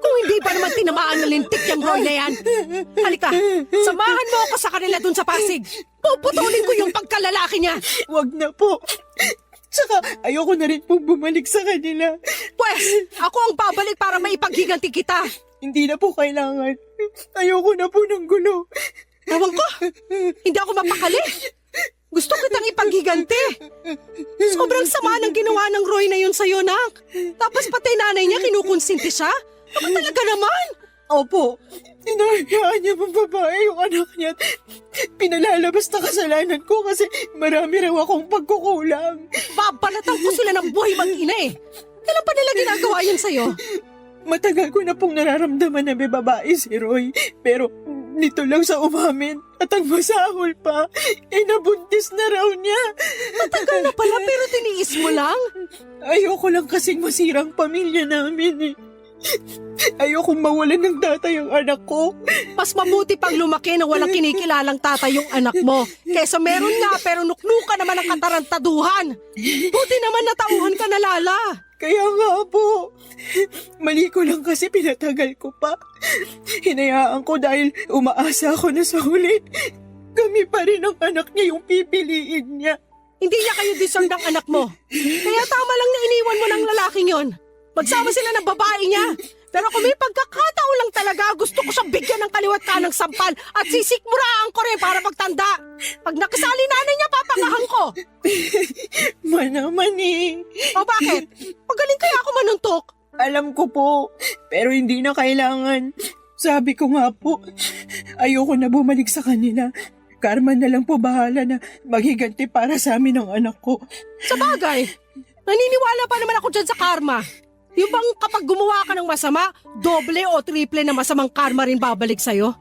Kung hindi pa naman tinamaan ng lintik yung Roy na yan. Halika, samahan mo ako sa kanila dun sa Pasig. Puputulin ko yung pagkalalaki niya. Wag na po. Tsaka ayoko na rin pong bumalik sa kanila. Pwes, ako ang babalik para maipaghiganti kita. Hindi na po kailangan. Ayoko na po ng gulo. Ewan ko, hindi ako mapakali. Gusto kitang ipaghiganti. Sobrang sama ng ginawa ng Roy na yun sa'yo, nak. Tapos pati nanay niya kinukonsinti siya. Ako talaga naman. Opo, inahayaan niya ng babae yung anak niya. Pinalalabas na kasalanan ko kasi marami raw akong pagkukulang. Babalatan ko sila ng buhay mag-ina eh. Kailan pa nila ginagawa yun sa'yo? Matagal ko na pong nararamdaman na may babae si Roy. Pero nito lang sa umamin at ang masahol pa, nabuntis na raw niya. Matagal na pala pero tiniis mo lang. Ayoko lang kasing masirang pamilya namin eh. Ayokong mawalan ng tatay ang anak ko. Mas mabuti pang lumaki na walang kinikilalang tatay yung anak mo. Kesa meron nga pero nuknuka naman ang katarantaduhan. Buti naman natauhan ka na, Lala. Kaya nga po. Mali ko lang kasi pinatagal ko pa. Hinayaan ko dahil umaasa ako na sa huli. Kami pa rin ang anak niya yung pipiliin niya. Hindi niya kayo deserve ng anak mo. Kaya tama lang na iniwan mo ng lalaking yon. Magsama sila ng babae niya. Pero kung may pagkakataon lang talaga, gusto ko siyang bigyan ng kaliwat ka ng sampal at sisikmuraan ko rin para magtanda. Pag nakasali nanay niya, papangahan ko. Manaman eh. O bakit? Magaling kaya ako manuntok. Alam ko po. Pero hindi na kailangan. Sabi ko nga po, ayoko na bumalik sa kanila. Karma na lang po bahala na maghiganti para sa amin ng anak ko. Sa bagay, naniniwala pa naman ako dyan sa karma. Yung bang kapag gumawa ka ng masama, doble o triple na masamang karma rin babalik sa'yo?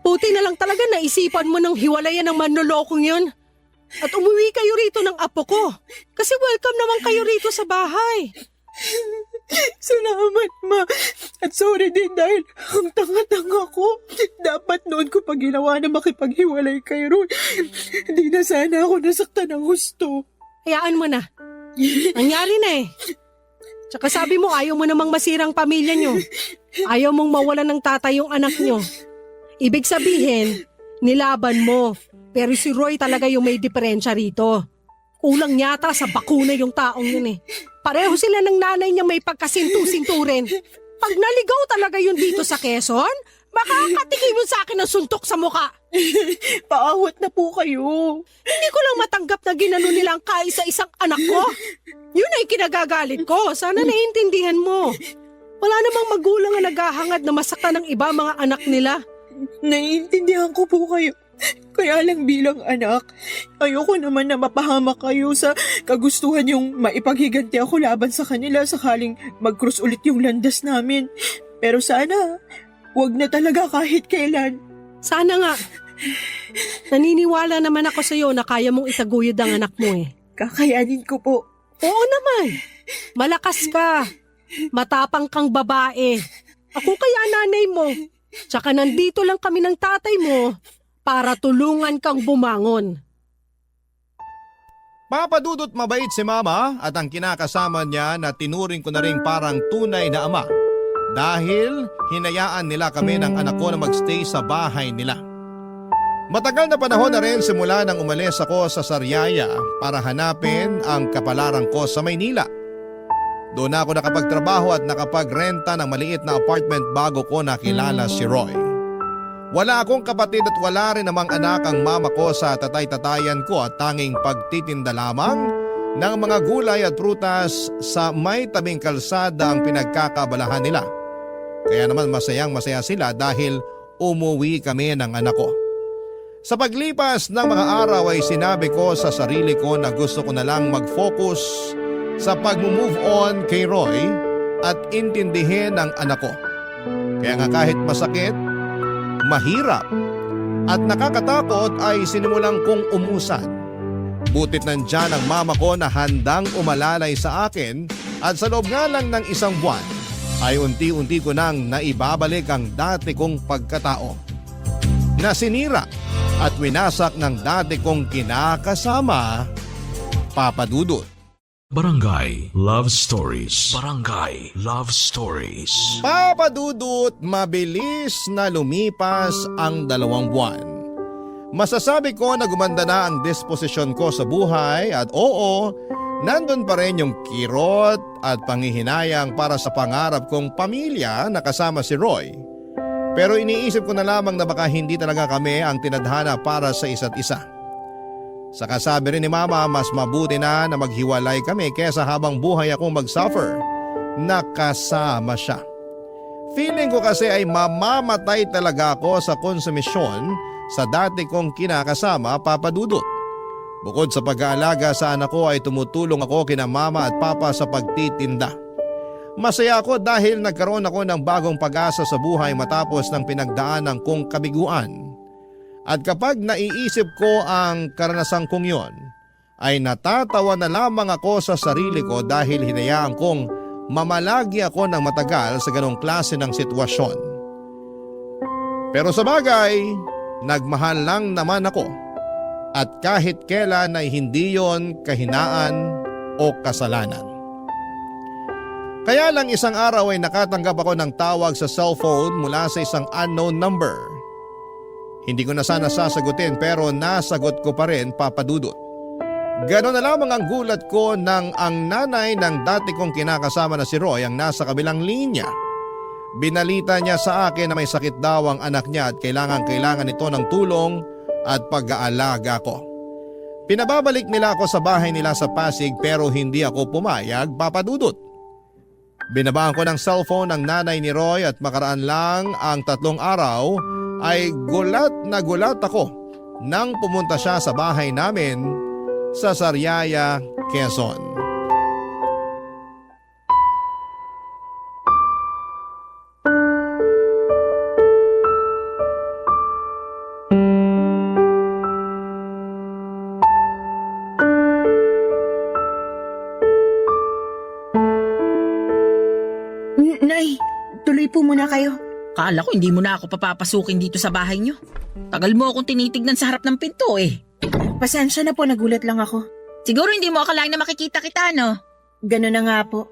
Buti na lang talaga naisipan mo ng hiwalayan ng manlolokong yun. At umuwi kayo rito ng apo ko. Kasi welcome naman kayo rito sa bahay. Salamat, Ma. At sorry din dahil ang tanga-tanga ko. Dapat noon ko pa ginawa na makipaghiwalay kay Roy. Hindi na sana ako nasaktan ng gusto. Hayaan mo na. Nangyari na eh. Tsaka sabi mo ayaw mo namang masirang pamilya nyo. Ayaw mong mawalan ng tatay yung anak nyo. Ibig sabihin, nilaban mo. Pero si Roy talaga yung may diferensya rito. Kulang yata sa bakuna yung taong yun eh. Pareho sila ng nanay niya may pagkasintu-sinturin. Pag naligaw talaga yun dito sa Quezon, makakatingin mo sa akin ng suntok sa muka. Paawat na po kayo. Hindi ko lang matanggap na ginano nila ang kaisa-isang anak ko. Yun ay kinagagalit ko. Sana naiintindihan mo. Wala namang magulang na naghahangad na masaktan ng iba mga anak nila. Naiintindihan ko po kayo. Kaya lang bilang anak, ayoko naman na mapahamak kayo sa kagustuhan yung maipaghiganti ako laban sa kanila sakaling mag-cross ulit yung landas namin. Pero sana, wag na talaga kahit kailan. Sana nga. Naniniwala naman ako sa iyo na kaya mong itaguyod ang anak mo eh. Kakayanin ko po. Oo naman. Malakas ka. Matapang kang babae. Ako kaya nanay mo. Tsaka nandito lang kami ng tatay mo para tulungan kang bumangon. Papadudot mabait si Mama at ang kinakasama niya na tinuring ko na rin parang tunay na ama dahil hinayaan nila kami ng anak ko na magstay sa bahay nila. Matagal na panahon na rin simula nang umalis ako sa Sariaya para hanapin ang kapalaran ko sa Maynila. Doon ako nakapagtrabaho at nakapagrenta ng maliit na apartment bago ko nakilala si Roy. Wala akong kapatid at wala rin namang anak ang mama ko sa tatay-tatayan ko at tanging pagtitinda lamang ng mga gulay at prutas sa may tabing kalsada ang pinagkakabalahan nila. Kaya naman masayang-masaya sila dahil umuwi kami ng anak ko. Sa paglipas ng mga araw ay sinabi ko sa sarili ko na gusto ko na lang mag-focus sa pag-move on kay Roy at intindihin ang anak ko. Kaya nga kahit masakit, mahirap at nakakatakot ay sinimulang kong umusad. Butit nandyan ang mama ko na handang umalalay sa akin at sa loob nga lang ng isang buwan ay unti-unti ko nang naibabalik ang dati kong pagkatao. Nasinira at winasak ng dati kong kinakasama, Papa Dudut. Barangay Love Stories. Barangay Love Stories. Papa Dudut, mabilis na lumipas ang 2 buwan. Masasabi ko na gumanda na ang disposisyon ko sa buhay at oo, nandun pa rin yung kirot at panghihinayang para sa pangarap kong pamilya na kasama si Roy. Pero iniisip ko na lamang na baka hindi talaga kami ang tinadhana para sa isa't isa. Saka sabi rin ni Mama mas mabuti na maghiwalay kami kesa habang buhay akong mag-suffer. Nakasama siya. Feeling ko kasi ay mamamatay talaga ako sa konsumisyon sa dati kong kinakasama, Papa Dudut. Bukod sa pag-aalaga sa anak ko ay tumutulong ako kina Mama at Papa sa pagtitinda. Masaya ako dahil nagkaroon ako ng bagong pag-asa sa buhay matapos ng pinagdaanan kong kabiguan. At kapag naiisip ko ang karanasang kong yon, ay natatawa na lamang ako sa sarili ko dahil hinayaan kong mamalagi ako ng matagal sa ganong klase ng sitwasyon. Pero sa bagay, nagmahal lang naman ako. At kahit kailan ay hindi yon kahinaan o kasalanan. Kaya lang isang araw ay nakatanggap ako ng tawag sa cellphone mula sa isang unknown number. Hindi ko na sana sasagutin pero nasagot ko pa rin, Papa Dudut. Ganon na lamang ang gulat ko nang ang nanay ng dati kong kinakasama na si Roy ang nasa kabilang linya. Binalita niya sa akin na may sakit daw ang anak niya at kailangan nito ng tulong at pag-aalaga ko. Pinababalik nila ako sa bahay nila sa Pasig pero hindi ako pumayag, Papa Dudut. Binabaan ko ng cellphone ng nanay ni Roy at makaraan lang ang 3 araw ay gulat na gulat ako nang pumunta siya sa bahay namin sa Sariaya, Quezon. Nay, tuloy po muna kayo. Kala ko hindi mo na ako papapasukin dito sa bahay niyo. Tagal mo akong tinitignan sa harap ng pinto eh. Pasensya na po, nagulat lang ako. Siguro hindi mo akalain na makikita kita, no? Ganun na nga po.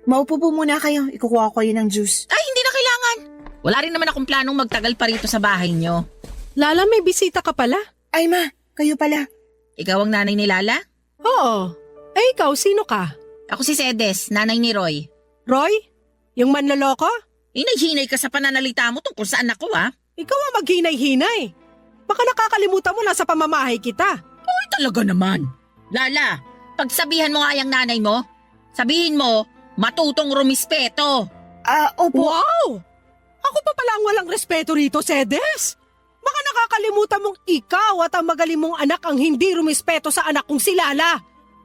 Maupo po muna kayo, ikukuha ko kayo ng juice. Ay, hindi na kailangan. Wala rin naman akong planong magtagal pa rito sa bahay niyo. Lala, may bisita ka pala? Ay ma, kayo pala. Ikaw ang nanay ni Lala? Oo. Eh ikaw, sino ka? Ako si Sedes, nanay ni Roy. Roy? Yung manloloko? Hinay-hinay ka sa pananalita mo tungkol sa anak ko, ha? Ikaw ang maghinay-hinay. Baka nakakalimutan mo na sa pamamahay kita. Ay, talaga naman. Lala, pagsabihan mo nga yung nanay mo, sabihin mo, matutong rumispeto. Opo. Wow! Ako pa pala ang walang respeto rito, Sedes. Baka nakakalimutan mong ikaw at ang magaling mong anak ang hindi rumispeto sa anak kong si Lala.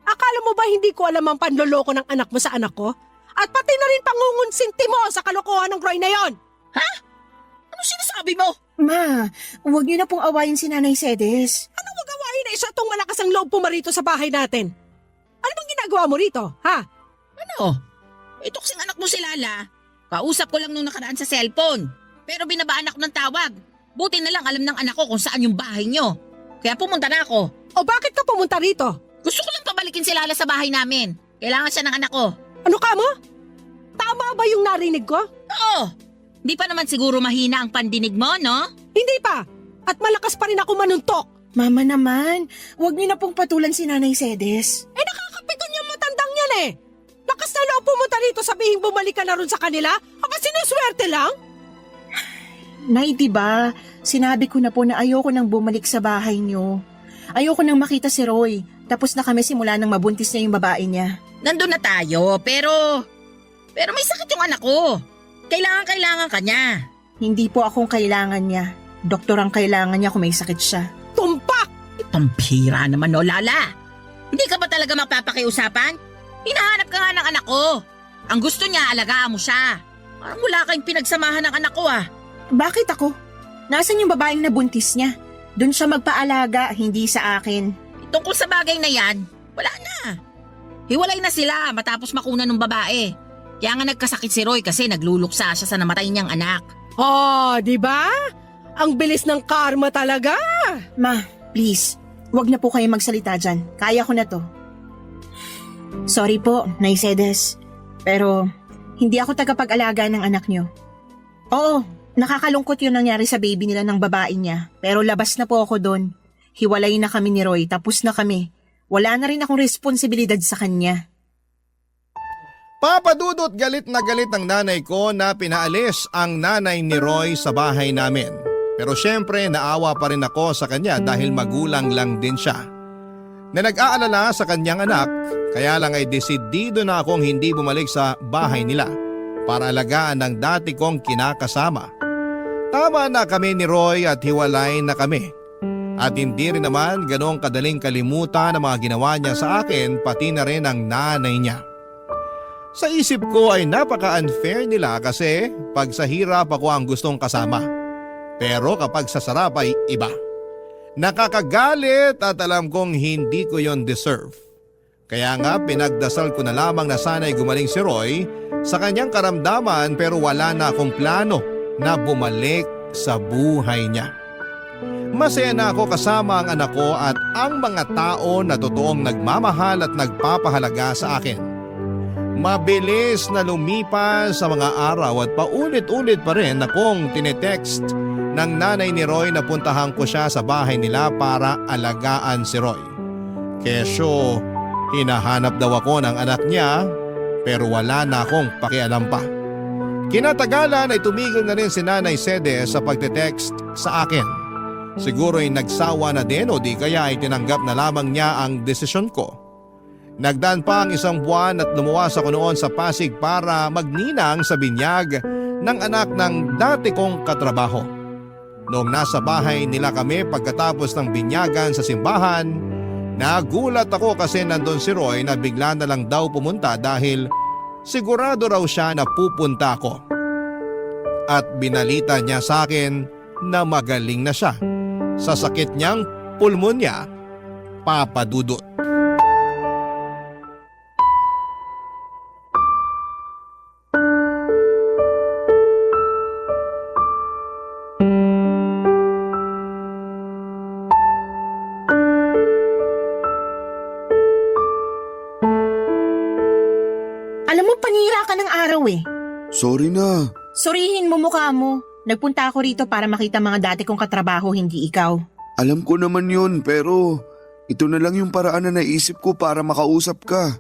Akala mo ba hindi ko alam ang panloloko ng anak mo sa anak ko? At pati na rin pangungunsinti mo sa kalokohan ng Roy na yon. Ha? Ano sinasabi mo? Ma, huwag niyo na pong awayin si Nanay Sedes. Anong magawain na isa itong malakas ang loob pumarito sa bahay natin? Ano bang ginagawa mo rito, ha? Ano? Ito kasing anak mo si Lala. Kausap ko lang nung nakaraan sa cellphone. Pero binabaan ako ng tawag. Buti na lang alam ng anak ko kung saan yung bahay nyo. Kaya pumunta na ako. O bakit ka pumunta rito? Gusto ko lang pabalikin si Lala sa bahay namin. Kailangan siya ng anak ko. Ano ka mo? Tama ba yung narinig ko? Oo. Di pa naman siguro mahina ang pandinig mo, no? Hindi pa. At malakas pa rin ako manuntok. Mama naman, huwag niyo na pong patulan si Nanay Sedes. Eh nakakapikon yung matandang yan eh. Lakas na loob pumunta rito sabihin bumalik ka na ron sa kanila? Aba sinuswerte lang? Nay, diba, sinabi ko na po na ayoko nang bumalik sa bahay niyo. Ayoko nang makita si Roy. Tapos na kami simula nang mabuntis niya yung babae niya. Nandun na tayo, pero may sakit yung anak ko. Kailangan ka niya. Hindi po akong kailangan niya. Doktor ang kailangan niya kung may sakit siya. Tumpak! Pampira naman, no, Lala? Hindi ka ba talaga magpapakiusapan? Hinahanap ka nga ng anak ko. Ang gusto niya, alagaan mo siya. Parang wala kayong pinagsamahan ng anak ko, ah. Bakit ako? Nasaan yung babaeng nabuntis niya? Doon siya magpaalaga, hindi sa akin. Tungkol sa bagay na yan, wala na. Hiwalay na sila matapos makuna ng babae. Kaya nga nagkasakit si Roy kasi nagluluksa siya sa namatay niyang anak. Oh, di ba? Ang bilis ng karma talaga. Ma, please, wag na po kayo magsalita dyan. Kaya ko na to. Sorry po, Nay Sedes. Pero hindi ako tagapag-alaga ng anak niyo. Oo, nakakalungkot yung nangyari sa baby nila ng babae niya. Pero labas na po ako doon. Hiwalay na kami ni Roy, tapos na kami. Wala na rin akong responsibilidad sa kanya. Papadudot galit na galit ang nanay ko na pinaalis ang nanay ni Roy sa bahay namin. Pero syempre naawa pa rin ako sa kanya dahil magulang lang din siya. Na nag-aalala sa kanyang anak, kaya lang ay desidido na akong hindi bumalik sa bahay nila para alagaan ng dati kong kinakasama. Tama na kami ni Roy at hiwalay na kami. At hindi rin naman ganong kadaling kalimutan ang mga ginawa niya sa akin pati na rin ang nanay niya. Sa isip ko ay napaka-unfair nila kasi pag sa hirap ako ang gustong kasama. Pero kapag sa sarap ay iba. Nakakagalit at alam kong hindi ko yon deserve. Kaya nga pinagdasal ko na lamang na sana'y gumaling si Roy sa kanyang karamdaman pero wala na akong plano na bumalik sa buhay niya. Masaya na ako kasama ang anak ko at ang mga tao na totoong nagmamahal at nagpapahalaga sa akin. Mabilis na lumipas sa mga araw at paulit-ulit pa rin akong tinetext ng nanay ni Roy na puntahan ko siya sa bahay nila para alagaan si Roy. Kesyo, hinahanap daw ako ng anak niya pero wala na akong pakialam pa. Kinatagalan ay tumigil na rin si Nanay Sede sa pagte-text sa akin. Siguro ay nagsawa na din o di kaya ay tinanggap na lamang niya ang desisyon ko. Nagdaan pa ang 1 buwan at lumuwas ako noon sa Pasig para magninang sa binyag ng anak ng dati kong katrabaho. Noong nasa bahay nila kami pagkatapos ng binyagan sa simbahan, nagulat ako kasi nandun si Roy na bigla na lang daw pumunta dahil sigurado raw siya na pupunta ako. At binalita niya sa akin na magaling na siya sa sakit niyang pulmonya, Papa Dudut. Alam mo, panira ka ng araw eh. Sorry na. Surihin mo mukha mo. Nagpunta ako rito para makita mga dati kong katrabaho, hindi ikaw. Alam ko naman yun pero ito na lang yung paraan na naisip ko para makausap ka.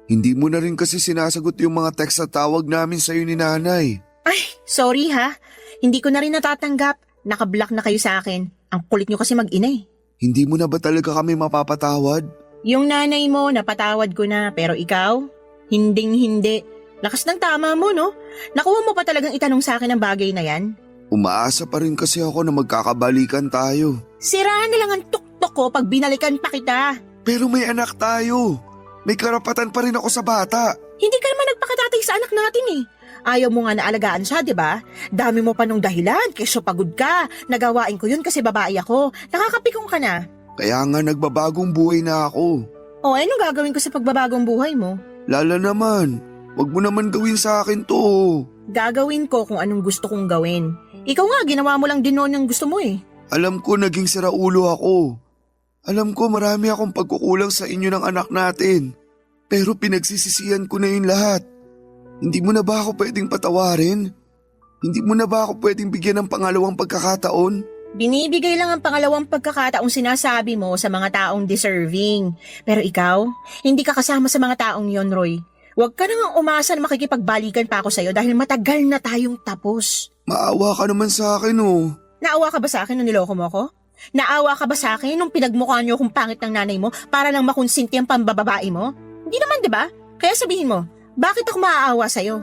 Hindi mo na rin kasi sinasagot yung mga text at tawag namin sa'yo ni nanay. Ay, sorry ha. Hindi ko na rin natatanggap. Nakablock na kayo sa akin. Ang kulit nyo kasi mag-ina eh. Hindi mo na ba talaga kami mapapatawad? Yung nanay mo, napatawad ko na. Pero ikaw, hinding-hindi. Lakas ng tama mo, no? Nakuha mo pa talagang itanong sa akin ang bagay na yan? Umaasa pa rin kasi ako na magkakabalikan tayo. Siraan na lang ang tuktok ko pag binalikan pa kita. Pero may anak tayo. May karapatan pa rin ako sa bata. Hindi ka naman nagpakatatay sa anak natin eh. Ayaw mo nga na alagaan siya, di ba? Dami mo pa nung dahilan, kesyo pagod ka. Nagawain ko yun kasi babae ako. Nakakapikong ka na. Kaya nga nagbabagong buhay na ako. O, anong gagawin ko sa pagbabagong buhay mo? Lala naman, wag mo naman gawin sa akin to. Gagawin ko kung anong gusto kong gawin. Ikaw nga, ginawa mo lang din noon yung gusto mo eh. Alam ko naging siraulo ako. Alam ko marami akong pagkukulang sa inyo ng anak natin. Pero pinagsisisihan ko na yun lahat. Hindi mo na ba ako pwedeng patawarin? Hindi mo na ba ako pwedeng bigyan ng pangalawang pagkakataon? Binibigay lang ang pangalawang pagkakataong sinasabi mo sa mga taong deserving. Pero ikaw, hindi ka kasama sa mga taong yon, Roy. Huwag ka nang umasa na makikipagbalikan pa ako sa'yo dahil matagal na tayong tapos. Maawa ka naman sa akin oh. Naawa ka ba sa akin nung niloko mo ako? Naawa ka ba sa akin nung pinagmukha niyo kung pangit ng nanay mo para lang makonsinti ang pambababae mo? Hindi naman, di ba? Kaya sabihin mo, bakit ako maaawa sa'yo?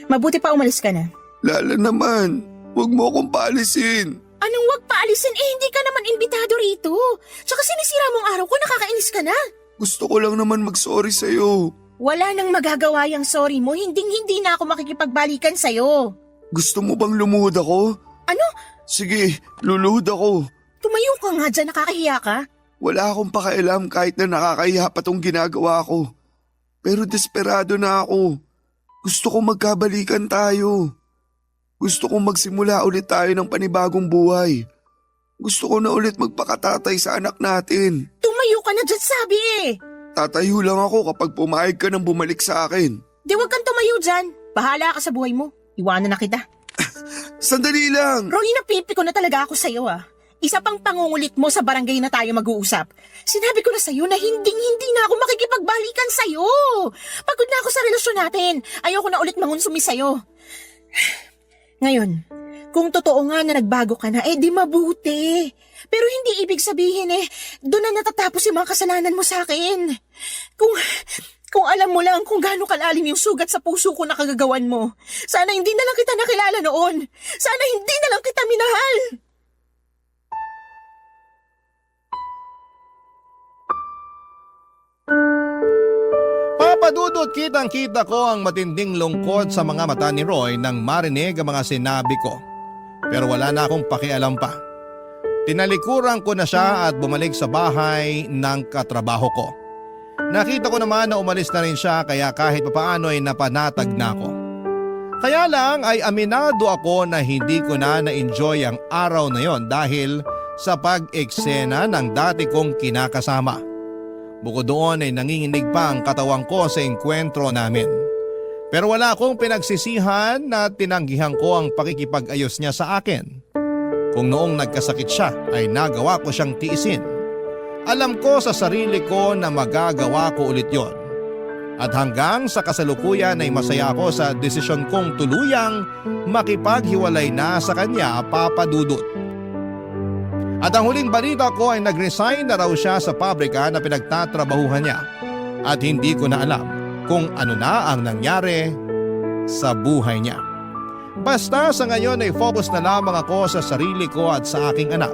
Mabuti pa umalis ka na. Lala naman, huwag mo akong paalisin. Anong wag paalisin? Hindi ka naman imbitado rito. Tsaka sinisira mong araw ko, nakakainis ka na. Gusto ko lang naman mag-sorry sa'yo. Wala nang magagawa yung sorry mo, hindi na ako makikipagbalikan sa'yo. Gusto mo bang lumuhod ako? Ano? Sige, luluhod ako. Tumayo ka nga dyan, nakakahiya ka. Wala akong pakialam kahit na nakakahiya pa tong ginagawa ko. Pero desperado na ako. Gusto kong magkabalikan tayo. Gusto kong magsimula ulit tayo ng panibagong buhay. Gusto ko na ulit magpakatatay sa anak natin. Tumayo ka na dyan, sabi eh. Tatayo lang ako kapag pumayag ka nang bumalik sa akin. Di wag kang tumayo dyan. Bahala ka sa buhay mo. Iwanan na kita. Sandali lang! Roy, napipiko na talaga ako sa'yo ah. Isa pang pangungulit mo sa barangay na tayo mag-uusap. Sinabi ko na sa'yo na hindi na ako makikipagbalikan sa'yo. Pagod na ako sa relasyon natin. Ayoko na ulit mangunsumi sa'yo. Ngayon, kung totoo nga na nagbago ka na, di mabuti. Pero hindi ibig sabihin doon na natatapos yung mga kasalanan mo sa akin. Kung alam mo lang kung gaano kalalim yung sugat sa puso ko na kagagawan mo. Sana hindi na lang kita nakilala noon. Sana hindi na lang kita minahal. Papadudot, kitang-kita ko ang matinding lungkot sa mga mata ni Roy nang marinig ang mga sinabi ko. Pero wala na akong pakialam pa. Tinalikuran ko na siya at bumalik sa bahay ng katrabaho ko. Nakita ko naman na umalis na rin siya kaya kahit papaano ay napanatag na ako. Kaya lang ay aminado ako na hindi ko na-enjoy ang araw na yon dahil sa pag-eksena ng dati kong kinakasama. Bukod doon ay nanginginig pa ang katawan ko sa engkwentro namin. Pero wala akong pinagsisihan na tinanggihan ko ang pakikipag-ayos niya sa akin. Kung noong nagkasakit siya ay nagawa ko siyang tiisin. Alam ko sa sarili ko na magagawa ko ulit yon. At hanggang sa kasalukuyan ay masaya ako sa desisyon kong tuluyang makipaghiwalay na sa kanya, Papa Dudut. At ang huling balita ko ay nag-resign na raw siya sa pabrika na pinagtatrabahuhan niya. At hindi ko na alam kung ano na ang nangyari sa buhay niya. Basta sa ngayon ay focus na lamang ako sa sarili ko at sa aking anak.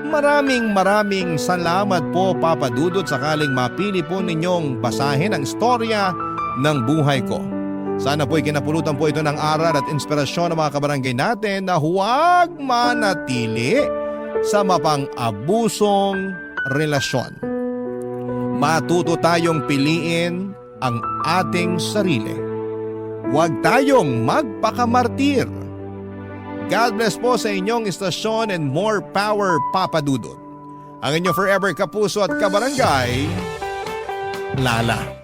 Maraming salamat po Papa Dudut sakaling mapili po ninyong basahin ang istorya ng buhay ko. Sana po'y kinapulutan po ito ng aral at inspirasyon ng mga kabarangay natin na huwag manatili sa mapang-abusong relasyon. Matuto tayong piliin ang ating sarili. Huwag tayong magpakamartir. God bless po sa inyong istasyon and more power, Papa Dudut. Ang inyong forever kapuso at kabarangay, Lala.